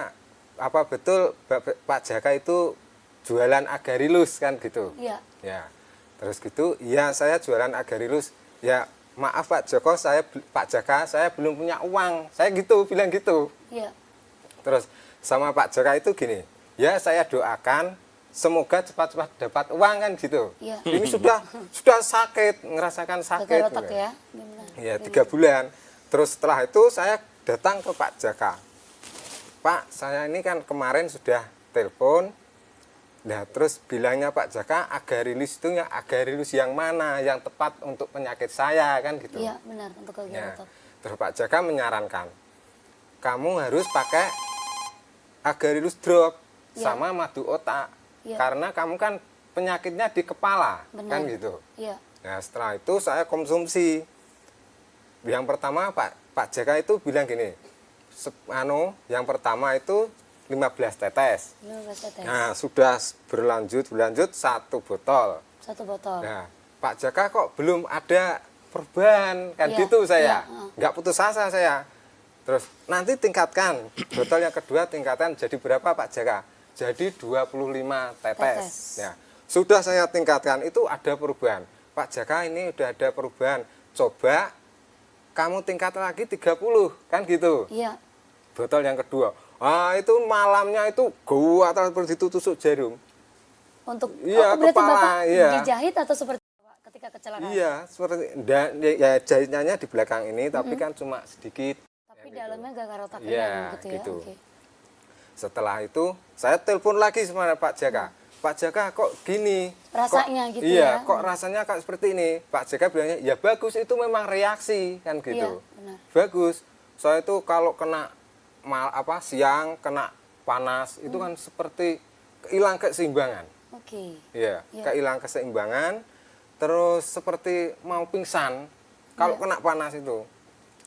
apa betul Pak Jaka itu jualan Agarilus kan gitu. Iya. Ya terus gitu, iya saya jualan Agarilus. Ya maaf Pak Jaka, saya belum punya uang. Saya gitu, bilang gitu. Iya. Terus sama Pak Jaka itu gini, ya saya doakan semoga cepat-cepat dapat uang kan gitu. Iya. Ini sudah sakit, ngerasakan sakit. Gagal otak gitu. ya. Gimana? Ya 3 bulan. Terus setelah itu saya datang ke Pak Jaka. Pak, saya ini kan kemarin sudah telepon. Nah, terus bilangnya Pak Jaka, Agarilus itu ya Agarilus yang mana yang tepat untuk penyakit saya kan gitu. Iya, benar untuk gagal Ya. otak. Terus Pak Jaka menyarankan, kamu harus pakai Agarilus drop Ya. sama madu otak. Ya. Karena kamu kan penyakitnya di kepala, Benar. kan gitu. Iya. Nah, setelah itu saya konsumsi. yang pertama Pak Jaka itu bilang gini, yang pertama itu 15 tetes. 15 tetes. Nah, sudah berlanjut 1 botol. 1 botol. Nah, Pak Jaka kok belum ada perubahan, kan Iya, gitu saya. iya, Nggak putus asa saya. Terus nanti tingkatkan, botol yang kedua tingkatkan jadi berapa Pak Jaka? Jadi 25 tetes. Ya, sudah saya tingkatkan, itu ada perubahan. Pak Jaka ini udah ada perubahan, coba kamu tingkat lagi 30, kan gitu. Iya. Botol yang kedua, itu malamnya itu gua atau seperti itu tusuk jarum. Untuk Iya, berarti kepala, Bapak iya. dijahit atau seperti apa ketika kecelakaan? Iya, seperti ya jahitnya di belakang ini, tapi kan cuma sedikit. Tapi dalamnya gagal otak Iya, gitu ya. gitu. Oke. Setelah itu saya telepon lagi sama Pak Jaka. Pak Jaka kok gini? Rasanya kok, gitu iya, ya. kok rasanya kayak seperti ini? Pak Jaka bilangnya, ya bagus, itu memang reaksi kan gitu. Iya, benar. Bagus. Saya itu kalau kena siang kena panas itu kan seperti hilang keseimbangan. Oke. Iya, Iya. kehilangan keseimbangan, terus seperti mau pingsan kalau kena panas itu.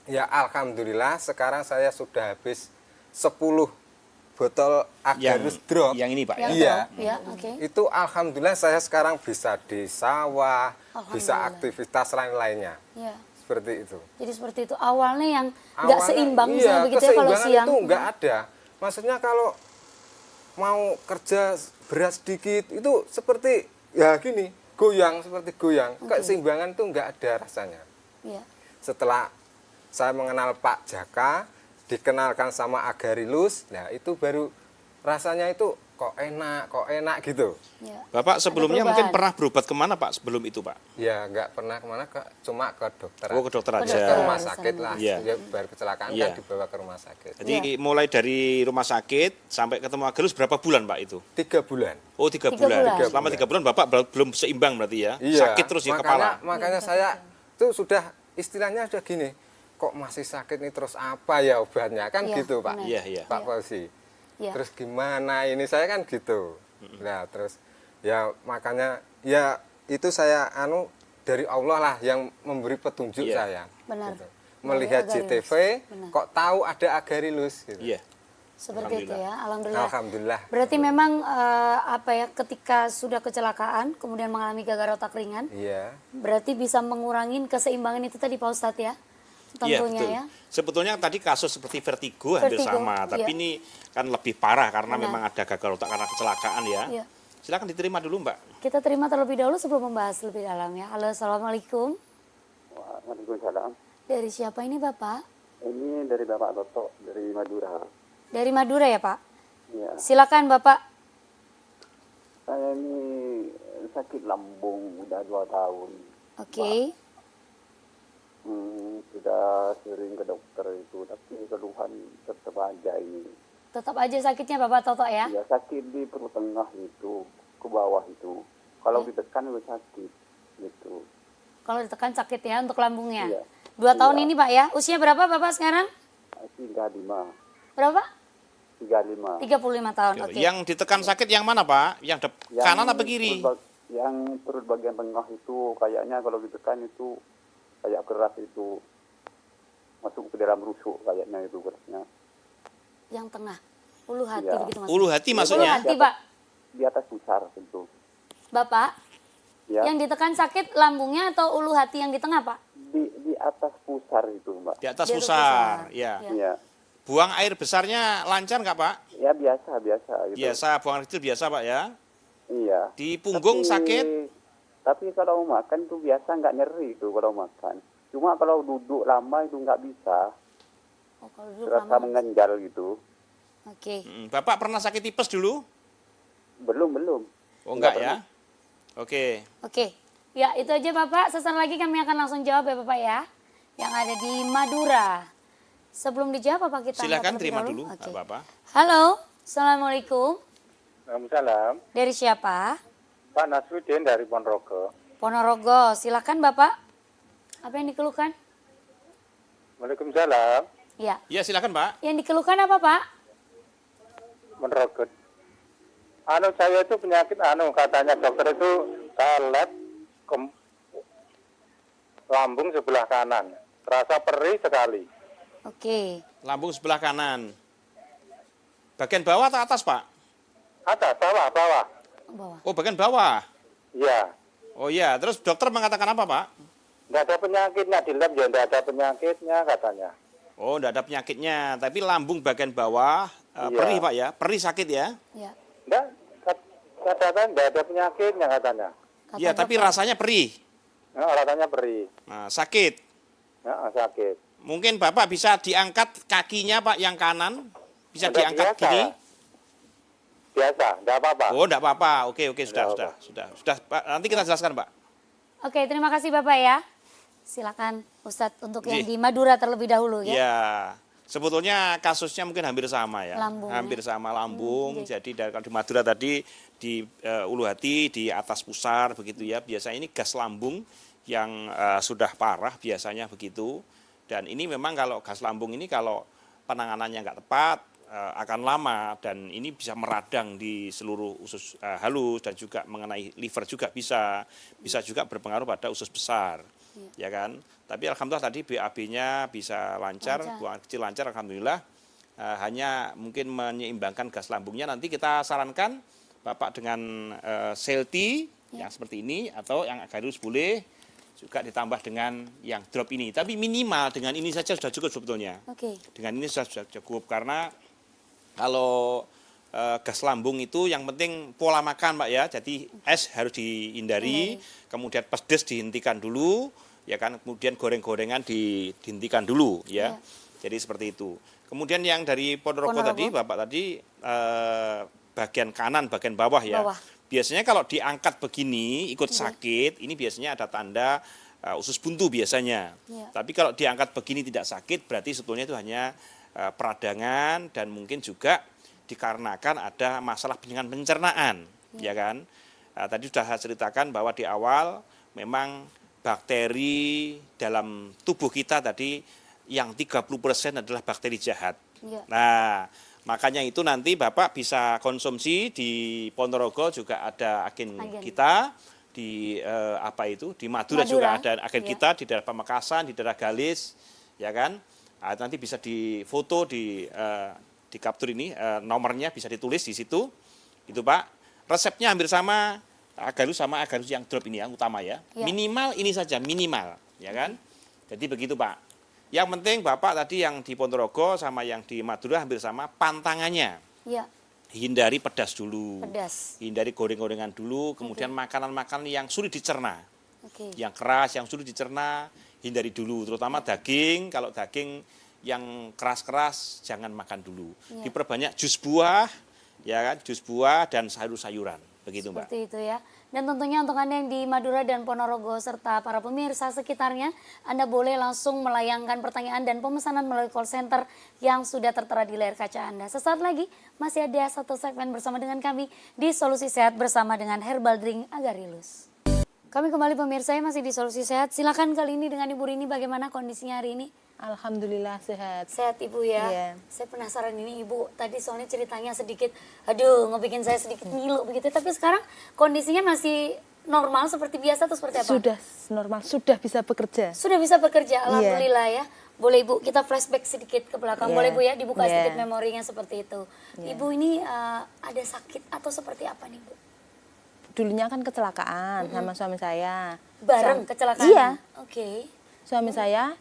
Ya alhamdulillah sekarang saya sudah habis 10 botol Agarus Drop. Yang ini Pak. Yang Iya. drop, ya, oke. Itu alhamdulillah saya sekarang bisa di sawah, bisa Alhamdulillah. aktivitas lain-lainnya. Iya. Seperti itu. Jadi seperti itu awalnya yang nggak Awalnya, seimbang iya, misalnya begitu ya kalau keseimbangan siang. itu nggak ada. Maksudnya kalau mau kerja berat sedikit itu seperti ya gini, goyang seperti goyang. Keseimbangan itu nggak ada rasanya. Iya. Setelah saya mengenal Pak Jaka, dikenalkan sama Agarilus, nah itu baru rasanya itu kok enak gitu. Iya. Bapak sebelumnya Ada mungkin perubahan. pernah berobat kemana Pak sebelum itu Pak? Ya nggak pernah kemana, cuma ke dokter. Oh, ke dokter Ke aja. Ke dokter. rumah sakit lah. Iya. Ya, baru kecelakaan Iya. kan dibawa ke rumah sakit. Jadi mulai dari rumah sakit sampai ketemu Agarus berapa bulan Pak itu? 3 bulan. Oh 3 Tiga bulan. bulan. Selama 3 bulan Bapak belum seimbang berarti ya? Iya. Sakit terus di kepala. Makanya saya tuh sudah istilahnya sudah gini, kok masih sakit nih terus apa ya obatnya kan Iya, gitu Pak. benar. Iya, iya. Pak Fauzi. Iya. Terus gimana ini saya kan gitu. Nah, terus ya makanya ya itu saya dari Allah lah yang memberi petunjuk Iya. saya. Benar. Gitu. Melihat Melalui JTV Agarilus. Benar. kok tahu ada Agarilus gitu. Iya. Seperti itu ya. Alhamdulillah. Alhamdulillah. Alhamdulillah. Berarti memang ketika sudah kecelakaan kemudian mengalami gagal otak ringan, Iya. berarti bisa mengurangi keseimbangan itu tadi Pak Ustadz ya. Iya, Tentunya betul. ya. Sebetulnya tadi kasus seperti vertigo hampir Vertigo, sama, tapi iya. ini kan lebih parah karena Benar. memang ada gagal otak karena kecelakaan ya. Iya. Silakan diterima dulu Mbak. Kita terima terlebih dahulu sebelum membahas lebih dalam ya. Halo, assalamualaikum. Waalaikumsalam. Dari siapa ini Bapak? Ini dari Bapak Toto dari Madura. Dari Madura ya Pak? Ya, Silakan Bapak. saya ini sakit lambung udah 2 tahun. Oke. Sudah sering ke dokter itu, tapi keluhan tetap aja ini. Tetap aja sakitnya Bapak Toto ya? Ya sakit di perut tengah itu, ke bawah itu. Kalau ditekan itu sakit gitu. Kalau ditekan sakit ya untuk lambungnya. Iya. 2 tahun Iya. ini Pak ya. Usia berapa Bapak sekarang? 35, Berapa? 35. 35 tahun. Oke. Yang ditekan sakit yang mana Pak? Yang kanan apa kiri? Yang perut bagian tengah itu kayaknya kalau ditekan itu kayak keras itu masuk ke dalam rusuk kayaknya itu kerasnya. Yang tengah. Ulu hati Iya. begitu maksudnya. Ulu hati Ulu maksudnya? hati Pak. Di atas pusar tentu. Bapak, Ya, yang ditekan sakit lambungnya atau ulu hati yang di tengah Pak? di atas pusar itu, Mbak. Di atas Di atas pusar, pusar. ya. Ya. Ya, Buang air besarnya lancar nggak Pak? ya biasa gitu. Biasa, buang air kecil biasa Pak ya. Iya. Di punggung sakit? Tapi kalau makan tuh biasa nggak nyeri itu kalau makan. Cuma kalau duduk lama itu nggak bisa. Oh, kalau duduk Terasa lama. mengenjal gitu. Oke. Bapak pernah sakit tipes dulu? Belum. Oh enggak ya? Oke. Oke. Ya, itu aja Bapak. Sesaat lagi kami akan langsung jawab ya Bapak ya. Yang ada di Madura. Sebelum dijawab Bapak kita angkat Silakan terlebih terima dahulu. dulu, Oke. nggak apa-apa. Halo. Assalamualaikum. Waalaikumsalam. Dari siapa? Pak Nasruddin dari Ponorogo. Ponorogo. Silakan Bapak. Apa yang dikeluhkan? Waalaikumsalam. Ya. Ya silakan Pak. Yang dikeluhkan apa Pak? Menerogot. Saya itu penyakit katanya dokter itu saya lab lambung sebelah kanan. Terasa perih sekali. Oke. Lambung sebelah kanan. Bagian bawah atau atas, Pak? Atas, bawah. Bawah. Oh, bagian bawah. Iya. Oh iya, terus dokter mengatakan apa, Pak? Nggak ada penyakitnya, di lab ya nggak ada penyakitnya katanya. Oh, enggak ada penyakitnya, tapi lambung bagian bawah Iya. perih, Pak ya? Perih sakit ya? Ya. Nggak, katakan nggak ada penyakitnya katanya. Kata Iya, tapi dokter. rasanya perih. Nah, rasanya perih. Nah, sakit. Nah, sakit. Mungkin Bapak bisa diangkat kakinya, Pak, yang kanan. Bisa Udah diangkat biasa. gini. Biasa, nggak apa-apa. Oh, enggak apa-apa. Oke, sudah, Nggak sudah. Pak, nanti kita jelaskan, Pak. Oke, terima kasih Bapak ya. Silakan Ustadz untuk yang Ji. di Madura terlebih dahulu ya. Ya, sebetulnya kasusnya mungkin hampir sama ya. Lambung, Hampir ya. sama lambung. Ji. Jadi kalau di Madura tadi di ulu hati, di atas pusar begitu ya. Biasanya ini gas lambung yang sudah parah biasanya begitu. Dan ini memang kalau gas lambung ini kalau penanganannya nggak tepat akan lama dan ini bisa meradang di seluruh usus halus dan juga mengenai liver juga bisa juga berpengaruh pada usus besar, ya kan. Tapi alhamdulillah tadi BAB-nya bisa lancar, buang kecil lancar, alhamdulillah. Hanya mungkin menyeimbangkan gas lambungnya. Nanti kita sarankan Bapak dengan Selti yang seperti ini atau yang Agarylus boleh juga ditambah dengan yang drop ini. Tapi minimal dengan ini saja sudah cukup sebetulnya. Oke. Dengan ini sudah cukup karena kalau gas lambung itu yang penting pola makan, Pak ya. Jadi es harus dihindari, kemudian pedas dihentikan dulu, ya kan. Kemudian goreng-gorengan dihentikan dulu, ya. Jadi seperti itu. Kemudian yang dari Ponorogo tadi, Bapak tadi bagian kanan, bagian bawah ya. Biasanya kalau diangkat begini ikut sakit, ini biasanya ada tanda usus buntu biasanya. Tapi kalau diangkat begini tidak sakit, berarti sebetulnya itu hanya peradangan dan mungkin juga dikarenakan ada masalah pencernaan, ya kan? Tadi sudah saya ceritakan bahwa di awal memang bakteri dalam tubuh kita tadi yang 30% adalah bakteri jahat. Nah, makanya itu nanti Bapak bisa konsumsi di Ponorogo juga ada agen kita, di di Madura juga ada agen kita, di daerah Pamekasan, di daerah Galis, ya kan? Nanti bisa difoto di capture ini nomornya bisa ditulis di situ, itu Pak. Resepnya hampir sama Agarylus sama Agarylus yang drop ini yang utama ya. Minimal ini saja minimal, ya kan? Jadi begitu Pak. Yang penting Bapak tadi yang di Ponorogo sama yang di Madura hampir sama pantangannya. Hindari pedas dulu, hindari goreng-gorengan dulu, kemudian makanan-makanan yang sulit dicerna, yang keras, yang sulit dicerna, hindari dulu, terutama daging. Kalau daging yang keras-keras jangan makan dulu. Diperbanyak jus buah, ya kan, jus buah dan sayur-sayuran, begitu Mbak. Seperti itu ya. Dan tentunya untuk Anda yang di Madura dan Ponorogo serta para pemirsa sekitarnya, Anda boleh langsung melayangkan pertanyaan dan pemesanan melalui call center yang sudah tertera di layar kaca Anda. Sesaat lagi masih ada satu segmen bersama dengan kami di Solusi Sehat bersama dengan Herbal Drink Agarylus. Kami kembali pemirsa masih di Solusi Sehat. Silakan kali ini dengan Ibu Rini bagaimana kondisinya hari ini? Alhamdulillah sehat. Sehat Ibu ya. Iya. Saya penasaran ini Ibu, tadi soalnya ceritanya sedikit, aduh ngebikin saya sedikit ngilu begitu. Tapi sekarang kondisinya masih normal seperti biasa atau seperti apa? Sudah normal, sudah bisa bekerja. Sudah bisa bekerja, alhamdulillah ya. Boleh Ibu, kita flashback sedikit ke belakang. Boleh Bu ya, dibuka sedikit memorinya seperti itu. Ibu ini ada sakit atau seperti apa nih Bu? Dulunya kan kecelakaan sama suami saya. Bareng kecelakaan? Iya. Oke. Suami saya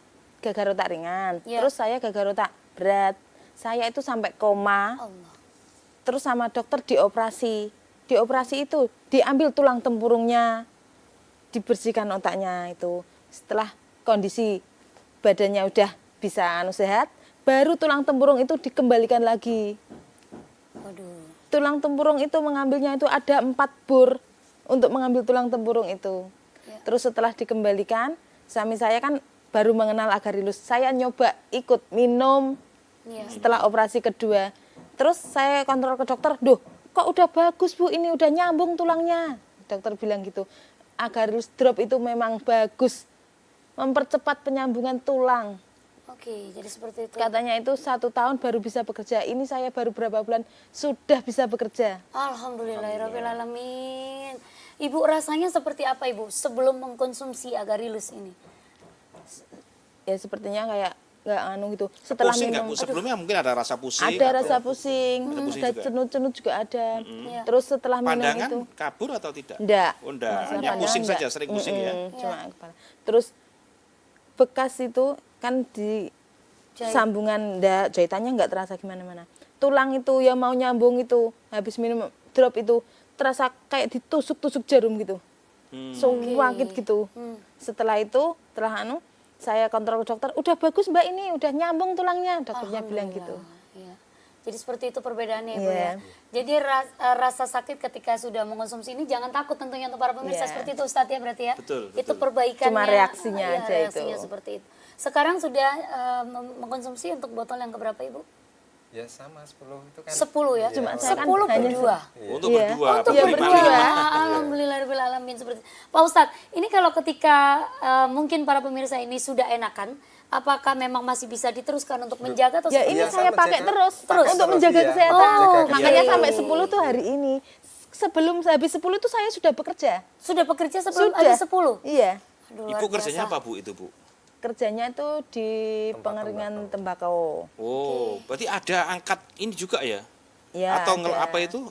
gagal otak ringan, Iya. terus saya gagal otak berat. Saya itu sampai koma. Allah. Terus sama dokter dioperasi. Dioperasi itu diambil tulang tempurungnya, dibersihkan otaknya itu. Setelah kondisi badannya udah bisa sehat, baru tulang tempurung itu dikembalikan lagi. Waduh. Tulang tempurung itu mengambilnya itu ada 4 bor untuk mengambil tulang tempurung itu. Terus setelah dikembalikan, suami saya kan baru mengenal Agarylus. Saya nyoba ikut minum setelah operasi kedua. Terus saya kontrol ke dokter, "Duh, kok udah bagus Bu, ini udah nyambung tulangnya." Dokter bilang gitu. Agarylus drop itu memang bagus, mempercepat penyambungan tulang. Oke, jadi seperti itu. Katanya itu 1 tahun baru bisa bekerja. Ini saya baru berapa bulan sudah bisa bekerja. Alhamdulillahirrahmanirrahim. Ibu rasanya seperti apa Ibu sebelum mengkonsumsi Agarylus ini? ya sepertinya kayak nggak anu gitu. Setelah Pusing nggak, minum Bu? Sebelumnya mungkin ada rasa pusing. ada atau- rasa pusing, Ada pusing ada juga? cenut-cenut juga ada. Terus setelah minum Pandangan itu kabur atau tidak? enggak. Oh, enggak. Masalah Hanya pandangan pusing enggak. saja, sering pusing ya. Cuma kepala. Terus bekas itu kan di sambungan jahitannya nggak terasa gimana-mana. Tulang itu yang mau nyambung itu habis minum drop itu terasa kayak ditusuk-tusuk jarum gitu. Sakit gitu. Setelah itu, setelah saya kontrol ke dokter, udah bagus Mbak ini, udah nyambung tulangnya, dokternya bilang gitu. Iya. Jadi seperti itu perbedaannya Ibu Iya. ya. Jadi rasa sakit ketika sudah mengkonsumsi ini jangan takut tentunya untuk para pemirsa Iya. seperti itu Ustadz ya berarti ya. Betul, Itu betul. perbaikannya. Cuma reaksinya iya, aja reaksinya itu. seperti itu. Sekarang sudah mengkonsumsi untuk botol yang keberapa Ibu? Ya sama 10 itu kan. 10 ya? Cuma saya kan 10 hanya berdua. Untuk Iya. berdua. Untuk Iya, berlima- berdua. berdua. Alhamdulillah alamin seperti itu. Pak Ustadz, ini kalau ketika mungkin para pemirsa ini sudah enakan, apakah memang masih bisa diteruskan untuk menjaga atau Ya seperti ini Iya, saya sama pakai jaga- terus Terus? untuk menjaga iya. kesehatan. Menjaga Makanya kesehatan. sampai 10 tuh hari ini. Sebelum habis 10 tuh saya sudah bekerja. sudah bekerja sebelum Sudah. habis 10? Iya. Aduh, Ibu luar kerjanya biasa. apa Bu itu Bu? Kerjanya itu di pengeringan tembakau. Oh, berarti ada angkat ini juga ya? Ya, Atau ada apa itu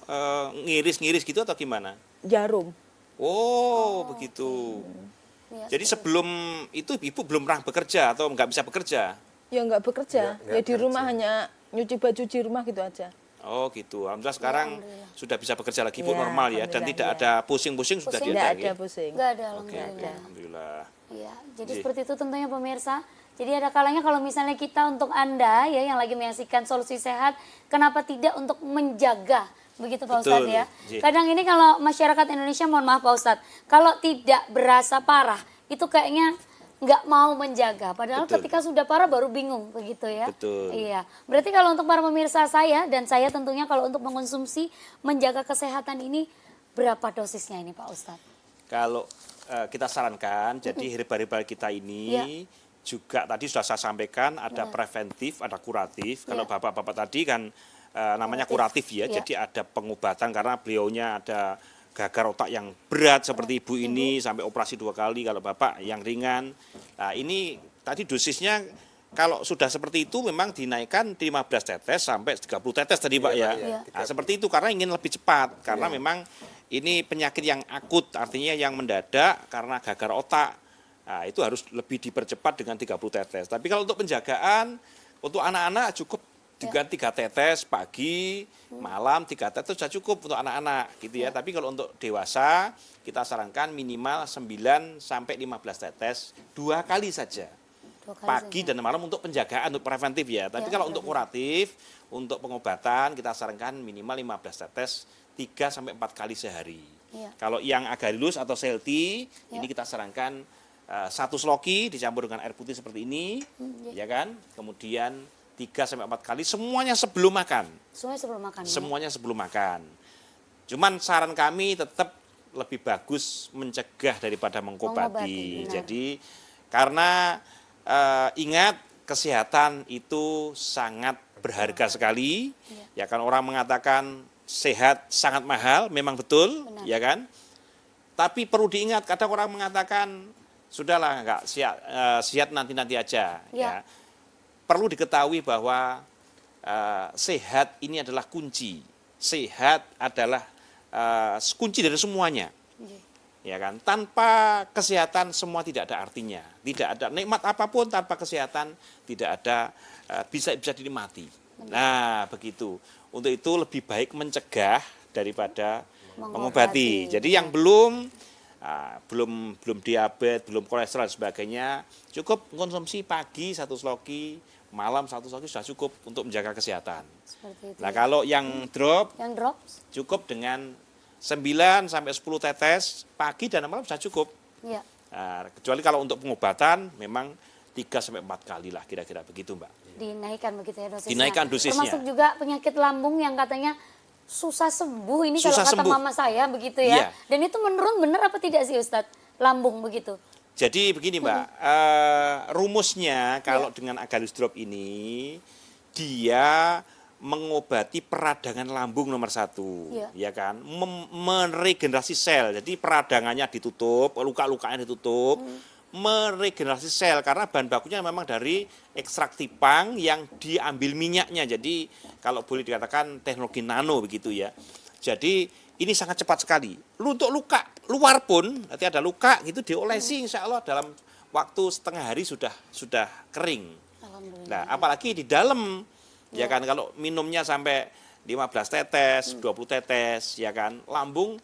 ngiris-ngiris gitu atau gimana? jarum. Oh, begitu. Iya, Jadi sebelum itu Ibu belum pernah bekerja atau nggak bisa bekerja? Ya nggak bekerja. Nggak Ya di rumah hanya nyuci baju di rumah gitu aja. Oh gitu. Alhamdulillah sekarang sudah bisa bekerja lagi Bu Ya, normal ya dan alhamdulillah, tidak ya. ada pusing-pusing sudah Pusing? Nggak diatasi. ada pusing. Enggak ada Oke, alhamdulillah. alhamdulillah. Iya, jadi Iya. seperti itu tentunya pemirsa. Jadi ada kalanya kalau misalnya kita untuk Anda ya yang lagi menyaksikan Solusi Sehat, kenapa tidak untuk menjaga begitu Pak Betul, Ustadz ya. iya. Kadang ini kalau masyarakat Indonesia, mohon maaf Pak Ustadz, kalau tidak berasa parah itu kayaknya nggak mau menjaga. Padahal Betul. ketika sudah parah baru bingung begitu ya. Betul. Iya. Berarti kalau untuk para pemirsa saya dan saya tentunya kalau untuk mengkonsumsi menjaga kesehatan ini berapa dosisnya ini Pak Ustadz? Kalau kita sarankan, jadi herbal-herbal kita ini Iya. juga tadi sudah saya sampaikan ada preventif, ada kuratif. Kalau Iya. bapak-bapak tadi kan namanya kuratif ya, Iya. jadi ada pengobatan karena beliaunya ada gagal otak yang berat seperti ibu ini sampai operasi 2 kali, kalau bapak yang ringan. Nah ini tadi dosisnya kalau sudah seperti itu memang dinaikkan 15 tetes sampai 30 tetes tadi Pak ya. Iya. Nah, seperti itu karena ingin lebih cepat karena memang ini penyakit yang akut artinya yang mendadak karena gagal otak. Nah, itu harus lebih dipercepat dengan 30 tetes. Tapi kalau untuk penjagaan untuk anak-anak cukup dengan 3 tetes pagi, malam 3 tetes sudah cukup untuk anak-anak gitu ya. Tapi kalau untuk dewasa kita sarankan minimal 9 sampai 15 tetes 2 kali saja. 2 kali Pagi saja. dan malam untuk penjagaan, untuk preventif ya. Tapi Ya, kalau untuk kuratif, untuk pengobatan kita sarankan minimal 15 tetes 3 sampai 4 kali sehari. Ya. Kalau yang agarelus atau selti, Ya. ini kita sarankan 1 sloki dicampur dengan air putih seperti ini, ya kan? Kemudian 3 sampai 4 kali semuanya sebelum makan. Semuanya sebelum makan. ya? Semuanya sebelum makan. Cuman saran kami tetap lebih bagus mencegah daripada Mengobati, mengobati. benar. Jadi karena ingat kesehatan itu sangat berharga sekali. Ya kan orang mengatakan sehat sangat mahal, memang betul, Benar. ya kan? Tapi perlu diingat kadang orang mengatakan sudahlah nggak sehat nanti-nanti aja. Ya. Ya. Perlu diketahui bahwa sehat ini adalah kunci. Sehat adalah kunci dari semuanya. Ya kan? Tanpa kesehatan semua tidak ada artinya. Tidak ada nikmat apapun tanpa kesehatan tidak ada bisa dinikmati. Nah, begitu. Untuk itu lebih baik mencegah daripada mengobati. Jadi yang belum diabetes, belum kolesterol dan sebagainya, cukup konsumsi pagi 1 sloki, malam 1 sloki sudah cukup untuk menjaga kesehatan. Seperti itu. Nah, kalau yang drop Yang drop cukup dengan 9 sampai 10 tetes pagi dan malam sudah cukup. ya. Nah, kecuali kalau untuk pengobatan memang 3 sampai 4 kali lah kira-kira begitu, Mbak. Dinaikkan begitu ya dosisnya. Dinaikkan dosisnya. Termasuk juga penyakit lambung yang katanya susah sembuh ini Susah kalau kata sembuh. mama saya begitu ya. Iya. Dan itu menurun benar apa tidak sih Ustadz? Lambung begitu. Jadi begini Mbak, rumusnya kalau dengan agalus drop ini dia mengobati peradangan lambung nomor 1, Iya. ya kan, meregenerasi sel. Jadi peradangannya ditutup, luka-lukanya ditutup, meregenerasi sel karena bahan bakunya memang dari ekstrak tipang yang diambil minyaknya. Jadi kalau boleh dikatakan teknologi nano begitu ya. Jadi ini sangat cepat sekali. Untuk luka luar pun, nanti ada luka gitu diolesi insya Allah dalam waktu setengah hari sudah kering. Nah, apalagi di dalam ya kan kalau minumnya sampai 15 tetes, 20 tetes ya kan, lambung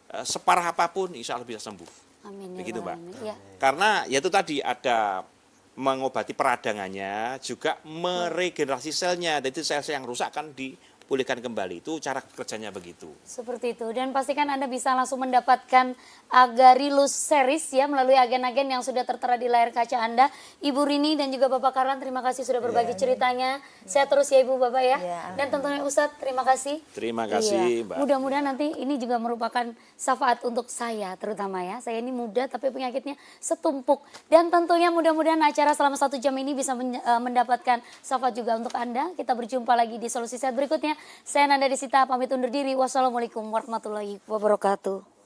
separah apapun insya Allah bisa sembuh. Amin. Begitu, Mbak. Ya. Karena ya itu tadi ada mengobati peradangannya, juga meregenerasi selnya. Jadi sel-sel yang rusak akan dipulihkan kembali. Itu cara kerjanya begitu. Seperti itu. Dan pastikan Anda bisa langsung mendapatkan Agarilus series ya melalui agen-agen yang sudah tertera di layar kaca Anda. Ibu Rini dan juga Bapak Karlan, terima kasih sudah berbagi ceritanya. Sehat terus ya Ibu Bapak ya. Dan tentunya Ustadz, terima kasih. Terima kasih, Mbak. Mudah-mudahan nanti ini juga merupakan syafaat untuk saya terutama ya. Saya ini muda tapi penyakitnya setumpuk. Dan tentunya mudah-mudahan acara selama 1 jam ini bisa mendapatkan syafaat juga untuk Anda. Kita berjumpa lagi di Solusi Sehat berikutnya. Saya Nanda Desita pamit undur diri. Wassalamualaikum warahmatullahi wabarakatuh.